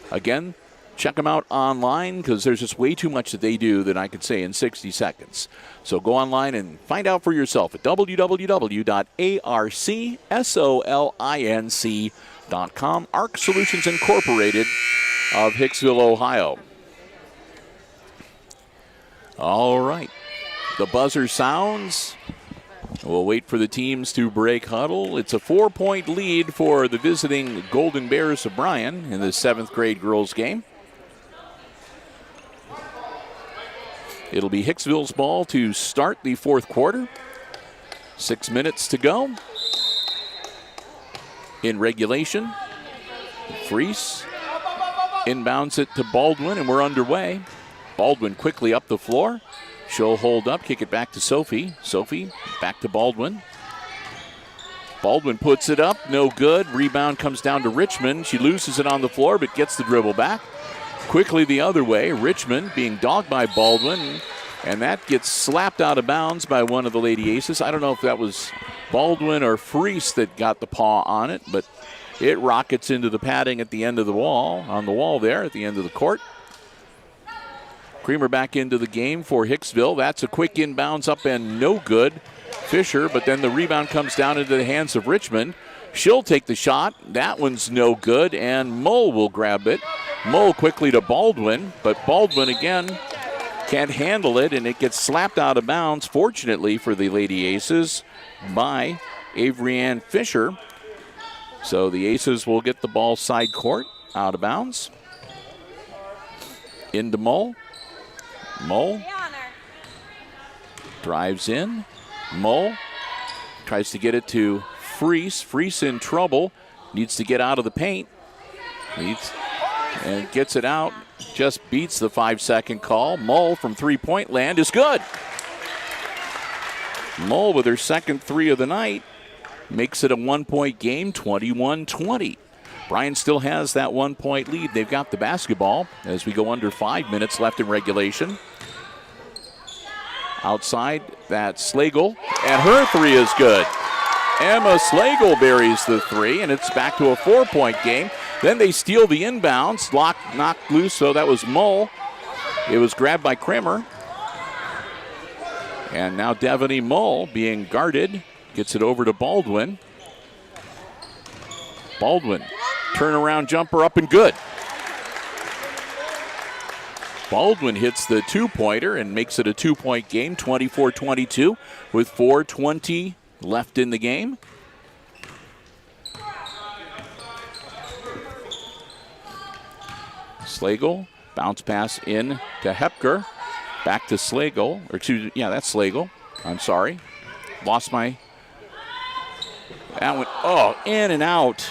Again, check them out online because there's just way too much that they do that I could say in 60 seconds. So go online and find out for yourself at www.arcsolinc.com. ARC Solutions Incorporated of Hicksville, Ohio. All right. The buzzer sounds. We'll wait for the teams to break huddle. It's a 4-point lead for the visiting Golden Bears of Bryan in the 7th grade girls game. It'll be Hicksville's ball to start the fourth quarter. 6 minutes to go. In regulation, Freese inbounds it to Baldwin, and we're underway. Baldwin quickly up the floor. She'll hold up, kick it back to Sophie. Sophie back to Baldwin. Baldwin puts it up, no good. Rebound comes down to Richmond. She loses it on the floor, but gets the dribble back. Quickly the other way. Richmond being dogged by Baldwin. And that gets slapped out of bounds by one of the Lady Aces. I don't know if that was Baldwin or Freese that got the paw on it, but it rockets into the padding at the end of the wall, on the wall there at the end of the court. Creamer back into the game for Hicksville. That's a quick inbounds up and no good. Fisher, but then the rebound comes down into the hands of Richmond. She'll take the shot. That one's no good, and Mull will grab it. Mull quickly to Baldwin, but Baldwin again can't handle it, and it gets slapped out of bounds, fortunately for the Lady Aces, by Avery Ann Fisher. So the Aces will get the ball side court, out of bounds. Into Mull. Mull drives in. Mull tries to get it to Freese. Freese in trouble. Needs to get out of the paint. And gets it out. Just beats the 5-second call. Mull from three-point land is good. Mull with her second three of the night makes it a one-point game, 21-20. Bryan still has that one-point lead. They've got the basketball as we go under 5 minutes left in regulation. Outside, that's Slagle, and her three is good. Emma Slagle buries the three, and it's back to a 4-point game. Then they steal the inbounds, knocked loose, so that was Mull. It was grabbed by Kramer. And now Devaney Mull being guarded, gets it over to Baldwin. Baldwin, turnaround jumper up and good. Baldwin hits the two-pointer and makes it a 2-point game, 24-22, with 4:20 left in the game. Slagle, bounce pass in to Hepker. Back to Slagle, or excuse me, yeah, that's Slagle. I'm sorry. Lost my. That went, in and out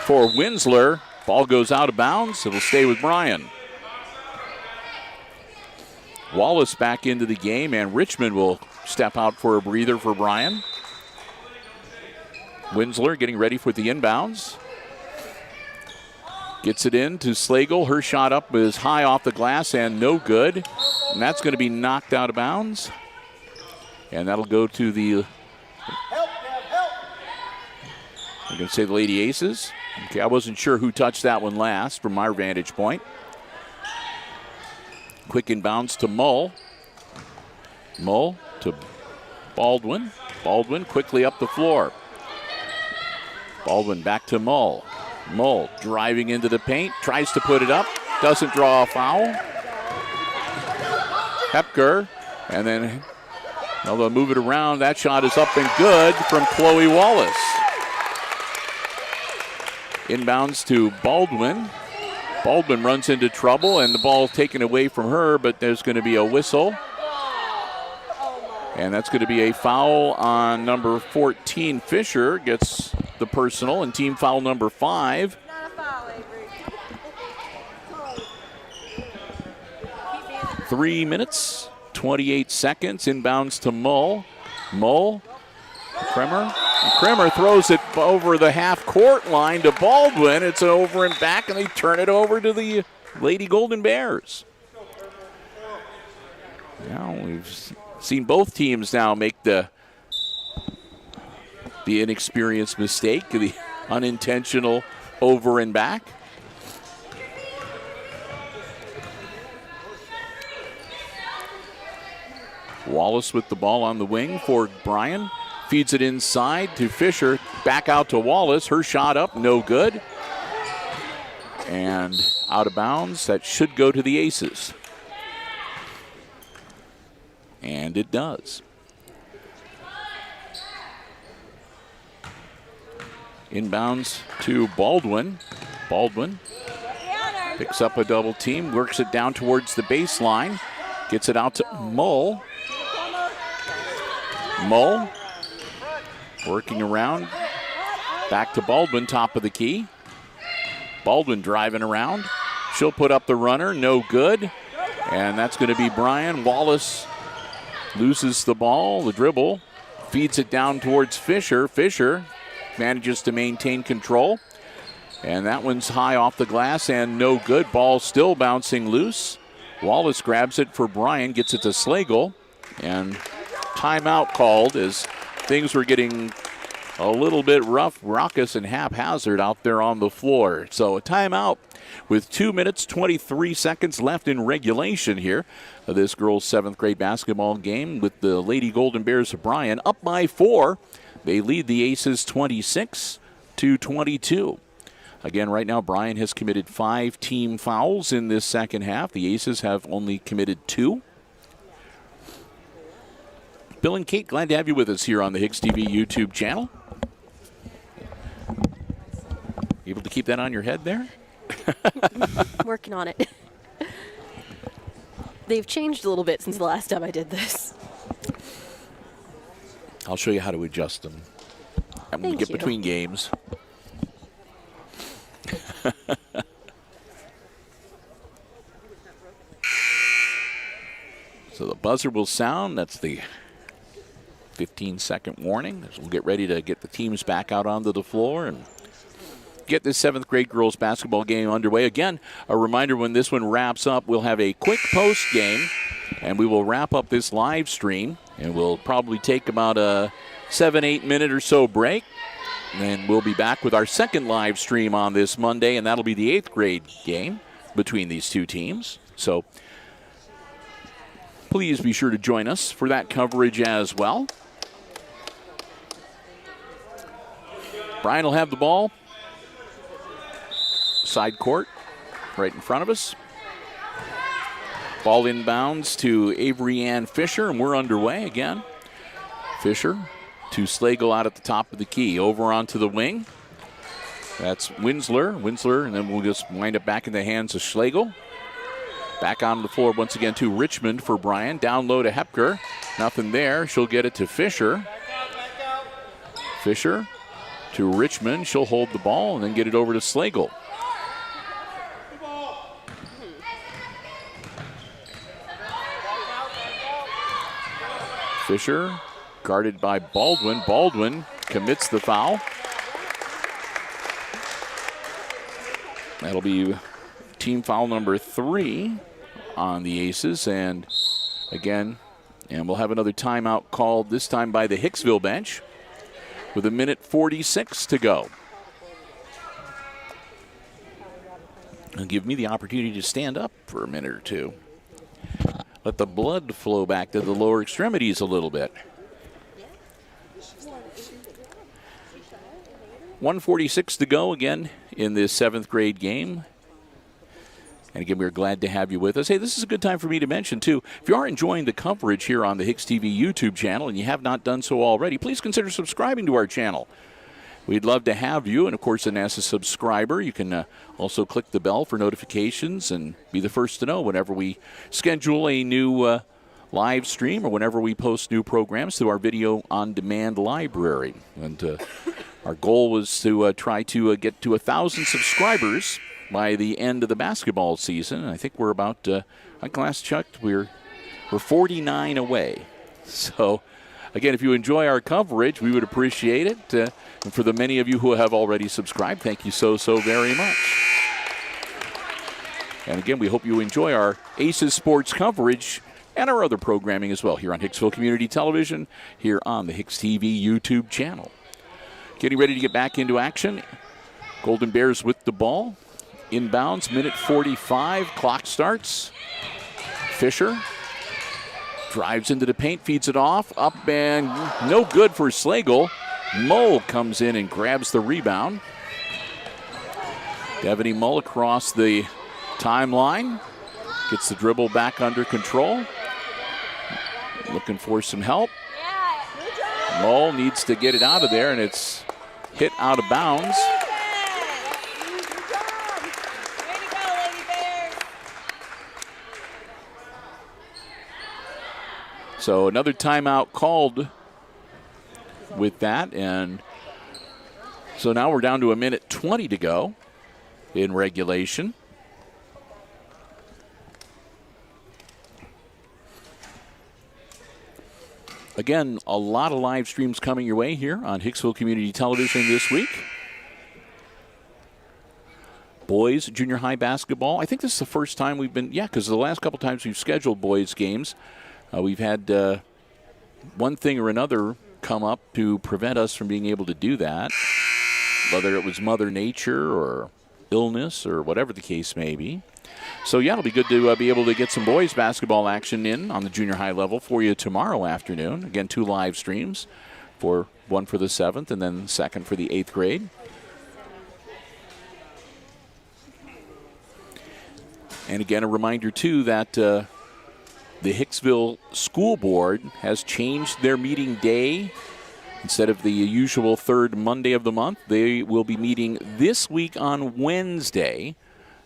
for Winsler. Ball goes out of bounds. It'll stay with Bryan. Wallace back into the game, and Richmond will step out for a breather for Bryan. Winsler getting ready for the inbounds. Gets it in to Slagle. Her shot up is high off the glass and no good. And that's going to be knocked out of bounds. And that'll go to the, I'm going to say the Lady Aces. Okay, I wasn't sure who touched that one last from our vantage point. Quick inbounds to Mull. Mull to Baldwin. Baldwin quickly up the floor. Baldwin back to Mull. Mull driving into the paint, tries to put it up, doesn't draw a foul. Hepker, and then they'll move it around. That shot is up and good from Chloe Wallace. Inbounds to Baldwin. Baldwin runs into trouble, and the ball taken away from her, but there's going to be a whistle. And that's going to be a foul on number 14. Fisher gets the personal, and team foul number 5. 3 minutes, 28 seconds. Inbounds to Mull. Mull, Kremer. And Kremer throws it over the half-court line to Baldwin. It's over and back, and they turn it over to the Lady Golden Bears. Now we've seen both teams now make the inexperienced mistake, the unintentional over and back. Wallace with the ball on the wing for Bryan. Feeds it inside to Fisher. Back out to Wallace. Her shot up, no good. And out of bounds. That should go to the Aces. And it does. Inbounds to Baldwin. Baldwin picks up a double team, works it down towards the baseline. Gets it out to Mull. Mull working around. Back to Baldwin, top of the key. Baldwin driving around. She'll put up the runner, no good. And that's going to be Bryan. Wallace loses the ball, the dribble. Feeds it down towards Fisher. Fisher manages to maintain control. And that one's high off the glass and no good. Ball still bouncing loose. Wallace grabs it for Bryan, gets it to Slagle, and timeout called as things were getting a little bit rough, raucous, and haphazard out there on the floor. So a timeout with 2 minutes, 23 seconds left in regulation here of this girls' 7th grade basketball game with the Lady Golden Bears of Bryan up by 4. They lead the Aces 26-22. Again, right now, Bryan has committed 5 team fouls in this second half. The Aces have only committed 2. Bill and Kate, glad to have you with us here on the HIX-TV YouTube channel. Able to keep that on your head there? Working on it. They've changed a little bit since the last time I did this. I'll show you how to adjust them. I'm going to get between games. So the buzzer will sound. That's the 15-second warning as we'll get ready to get the teams back out onto the floor and get this 7th grade girls basketball game underway. Again, a reminder, when this one wraps up, we'll have a quick post game and we will wrap up this live stream, and we'll probably take about a 7-8 minute or so break. And we'll be back with our second live stream on this Monday, and that'll be the 8th grade game between these two teams. So please be sure to join us for that coverage as well. Bryan will have the ball. Side court right in front of us. Ball inbounds to Avery Ann Fisher, and we're underway again. Fisher to Slagle out at the top of the key. Over onto the wing. That's Winsler, and then we'll just wind up back in the hands of Slagle. Back on the floor once again to Richmond for Bryan. Down low to Hepker. Nothing there. She'll get it to Fisher. Fisher to Richmond. She'll hold the ball and then get it over to Slagle. Fisher guarded by Baldwin. Baldwin commits the foul. That'll be team foul number 3 on the Aces. And again, we'll have another timeout called, this time by the Hicksville bench, with 1:46 to go. And give me the opportunity to stand up for a minute or two. Let the blood flow back to the lower extremities a little bit. 1:46 to go again in this 7th grade game. And again, we're glad to have you with us. Hey, this is a good time for me to mention, too, if you are enjoying the coverage here on the HIX-TV YouTube channel and you have not done so already, please consider subscribing to our channel. We'd love to have you. And, of course, and as a subscriber, you can also click the bell for notifications and be the first to know whenever we schedule a new live stream or whenever we post new programs through our video on demand library. And our goal was to try to get to 1,000 subscribers by the end of the basketball season. And I think we're about, I last checked, we're 49 away. So, again, if you enjoy our coverage, we would appreciate it. And for the many of you who have already subscribed, thank you so very much. And again, we hope you enjoy our Aces sports coverage and our other programming as well here on Hicksville Community Television, here on the HIX-TV YouTube channel. Getting ready to get back into action. Golden Bears with the ball. Inbounds, 1:45, clock starts. Fisher drives into the paint, feeds it off, up and no good for Slagle. Mull comes in and grabs the rebound. Devaney Mull across the timeline. Gets the dribble back under control. Looking for some help. Mull needs to get it out of there, and it's hit out of bounds. So another timeout called with that, and so now we're down to 1:20 to go in regulation. Again, a lot of live streams coming your way here on Hicksville Community Television this week. boys junior high basketball. I think this is the first time we've been, because the last couple times we've scheduled boys games, we've had one thing or another come up to prevent us from being able to do that, whether it was Mother Nature or illness or whatever the case may be. So, it'll be good to be able to get some boys basketball action in on the junior high level for you tomorrow afternoon. Again, 2 live streams, one for the 7th and then second for the 8th grade. And again, a reminder, too, that the Hicksville School Board has changed their meeting day. Instead of the usual 3rd Monday of the month, they will be meeting this week on Wednesday.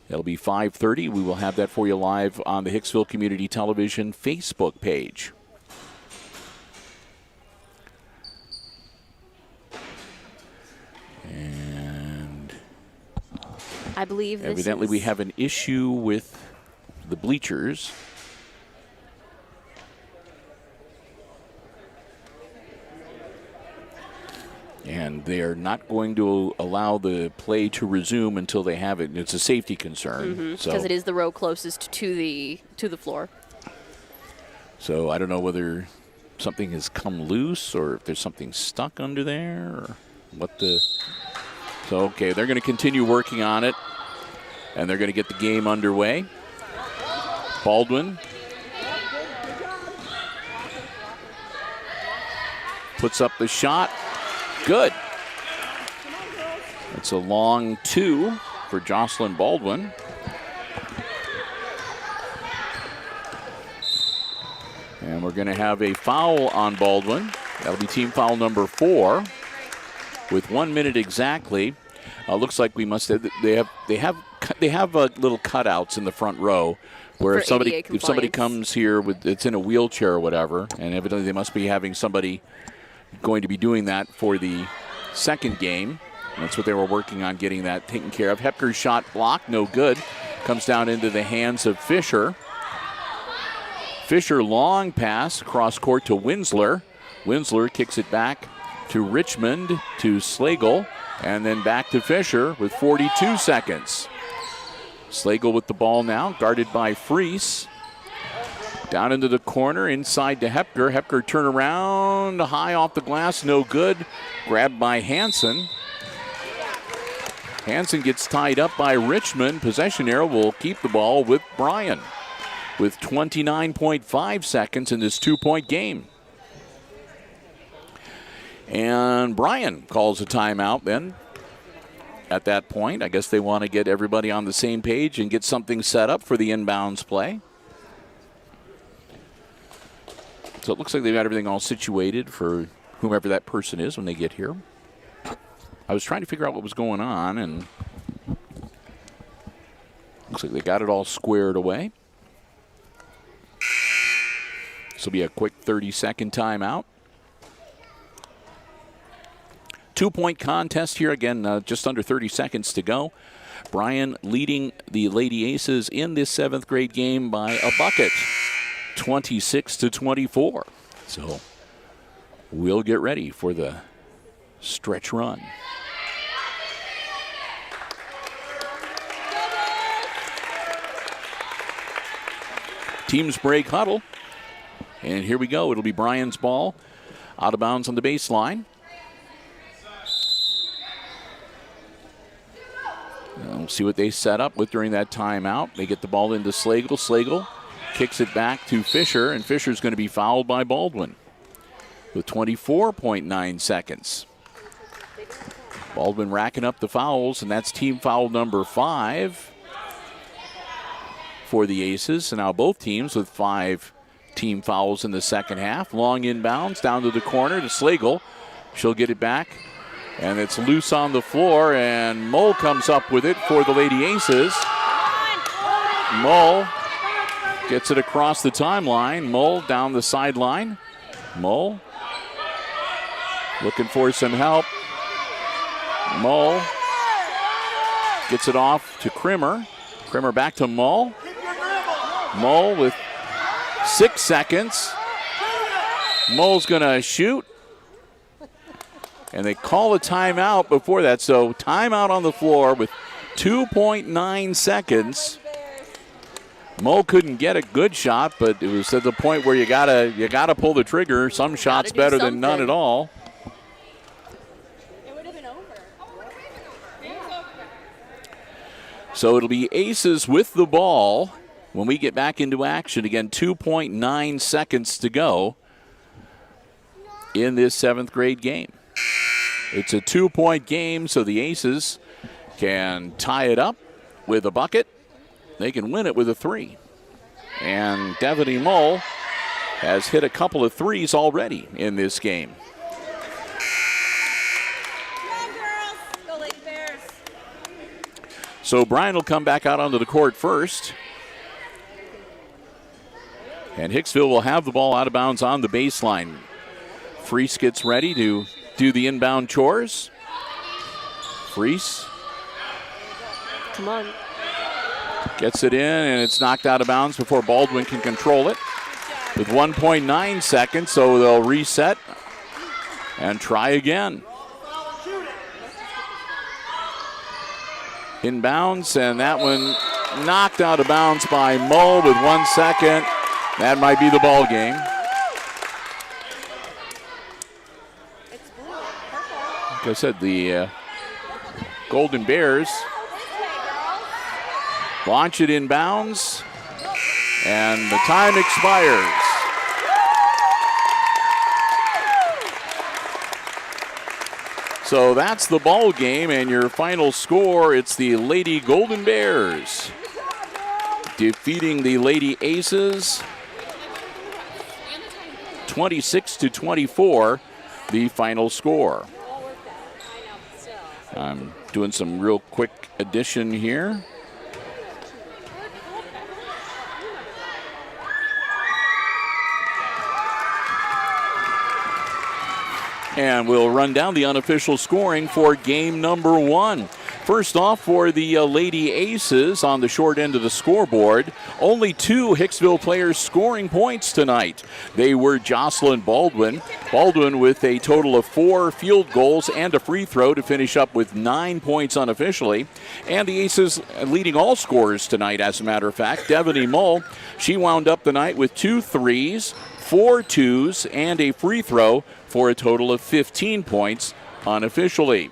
It'll be 5:30. We will have that for you live on the Hicksville Community Television Facebook page. And I believe evidently we have an issue with the bleachers. And they are not going to allow the play to resume until they have it. It's a safety concern. Because it is the row closest to the floor. So I don't know whether something has come loose or if there's something stuck under there or what the... So, okay, they're going to continue working on it, and they're going to get the game underway. Baldwin puts up the shot. Good. It's a long 2 for Jocelyn Baldwin. And we're going to have a foul on Baldwin. That'll be team foul number 4 with 1 minute exactly. Looks like we must have, they have little cutouts in the front row where if somebody comes here with it's in a wheelchair or whatever, and evidently they must be having somebody going to be doing that for the second game. That's what they were working on, getting that taken care of. Hepker's shot blocked, no good. Comes down into the hands of Fisher. Fisher, long pass across court to Winsler. Winsler kicks it back to Richmond, to Slagle, and then back to Fisher with 42 seconds. Slagle with the ball now, guarded by Freese. Down into the corner, inside to Hepker. Hepker turn around, high off the glass, no good. Grabbed by Hansen. Hansen gets tied up by Richmond. Possession arrow will keep the ball with Bryan with 29.5 seconds in this 2-point game. And Bryan calls a timeout then. At that point, I guess they want to get everybody on the same page and get something set up for the inbounds play. So it looks like they've got everything all situated for whomever that person is when they get here. I was trying to figure out what was going on, and looks like they got it all squared away. This will be a quick 30-second timeout. 2-point contest here. Again, just under 30 seconds to go. Bryan leading the Lady Aces in this 7th grade game by a bucket. 26-24. So we'll get ready for the stretch run. Teams break huddle. And here we go. It'll be Bryan's ball. Out of bounds on the baseline. We'll see what they set up with during that timeout. They get the ball into Slagle. Slagle kicks it back to Fisher, and Fisher's going to be fouled by Baldwin with 24.9 seconds. Baldwin racking up the fouls, and that's team foul number 5 for the Aces. And now both teams with 5 team fouls in the second half. Long inbounds down to the corner to Slagle. She'll get it back, and it's loose on the floor, and Mull comes up with it for the Lady Aces. Mull gets it across the timeline. Mull down the sideline. Mull looking for some help. Mull gets it off to Krimmer. Krimmer back to Mull. Mull with 6 seconds. Mull's going to shoot. And they call a timeout before that. So timeout on the floor with 2.9 seconds. Mo couldn't get a good shot, but it was at the point where you gotta pull the trigger. Some shots better than none at all. It would have been over. So it'll be Aces with the ball when we get back into action. Again, 2.9 seconds to go in this 7th grade game. It's a 2-point game, so the Aces can tie it up with a bucket. They can win it with a 3. And Devaney Mull has hit a couple of threes already in this game. Go Lady Bears. So Bryan will come back out onto the court first. And Hicksville will have the ball out of bounds on the baseline. Freese gets ready to do the inbound chores. Freese. Come on. Gets it in, and it's knocked out of bounds before Baldwin can control it. With 1.9 seconds, so they'll reset and try again. Inbounds, and that one knocked out of bounds by Mull with 1 second. That might be the ball game. Like I said, the Golden Bears launch it inbounds, and the time expires. So that's the ball game, and your final score, it's the Lady Golden Bears defeating the Lady Aces 26-24, the final score. I'm doing some real quick addition here. And we'll run down the unofficial scoring for game number 1. First off, for the Lady Aces on the short end of the scoreboard, only 2 Hicksville players scoring points tonight. They were Jocelyn Baldwin. Baldwin with a total of 4 field goals and a free throw to finish up with 9 points unofficially. And the Aces leading all scorers tonight, as a matter of fact. Devaney Mull, she wound up the night with 2 threes, 4 twos, and a free throw for a total of 15 points unofficially.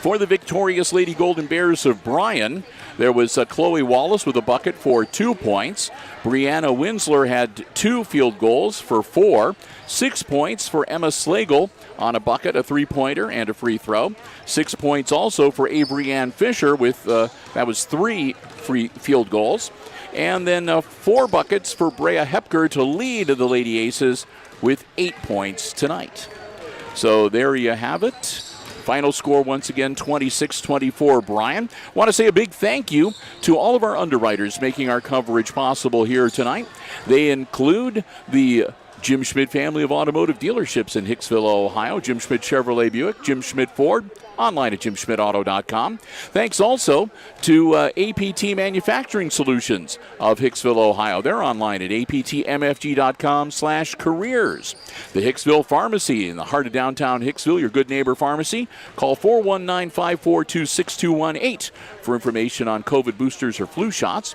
For the victorious Lady Golden Bears of Bryan, there was Chloe Wallace with a bucket for 2 points. Brianna Winsler had 2 field goals for 4. 6 points for Emma Slagle on a bucket, a 3-pointer, and a free throw. 6 points also for Avery Ann Fisher with, that was 3 free field goals. And then 4 buckets for Brea Hepker to lead the Lady Aces with 8 points tonight. So there you have it. Final score once again, 26-24 Bryan. Want to say a big thank you to all of our underwriters making our coverage possible here tonight. They include the Jim Schmidt family of automotive dealerships in Hicksville, Ohio. Jim Schmidt Chevrolet Buick, Jim Schmidt Ford, online at jimschmidtauto.com. Thanks also to APT Manufacturing Solutions of Hicksville, Ohio. They're online at aptmfg.com/careers. The Hicksville Pharmacy in the heart of downtown Hicksville, your good neighbor pharmacy. Call 419-542-6218 for information on COVID boosters or flu shots.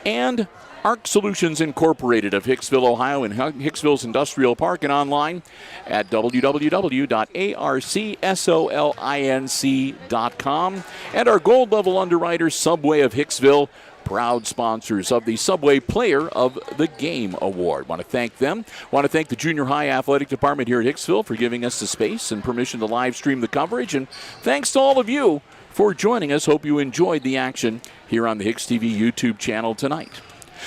And ARC Solutions Incorporated of Hicksville, Ohio, in Hicksville's Industrial Park, and online at www.arcsolinc.com. And our gold level underwriter, Subway of Hicksville, proud sponsors of the Subway Player of the Game Award. Want to thank them. Want to thank the junior high athletic department here at Hicksville for giving us the space and permission to live stream the coverage. And thanks to all of you for joining us. Hope you enjoyed the action here on the HIX-TV YouTube channel tonight.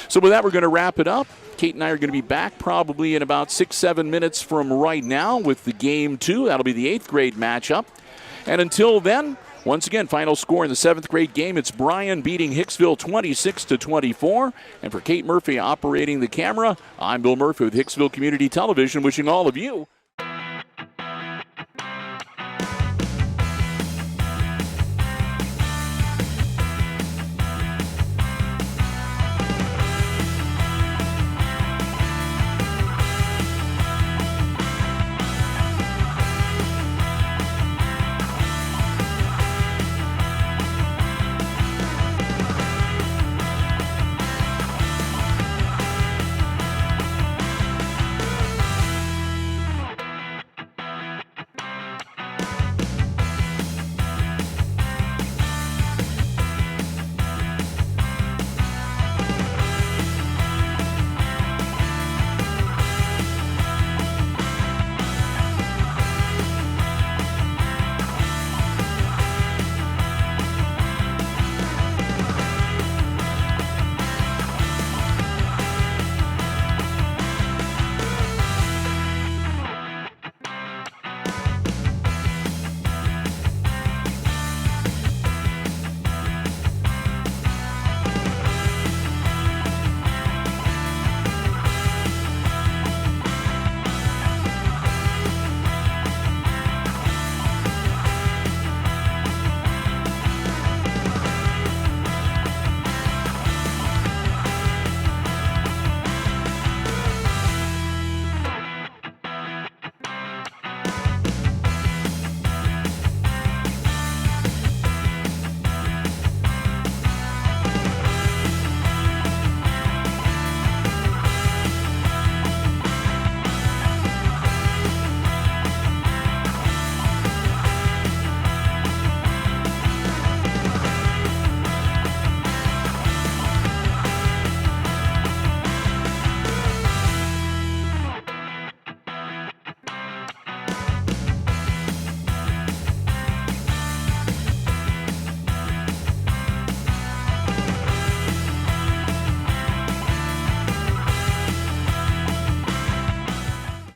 So with that, we're going to wrap it up. Kate and I are going to be back probably in about 6-7 minutes from right now with the game 2. That'll be the 8th grade matchup. And until then, once again, final score in the 7th grade game, it's Bryan beating Hicksville 26-24. And for Kate Murphy operating the camera, I'm Bill Murphy with Hicksville Community Television, wishing all of you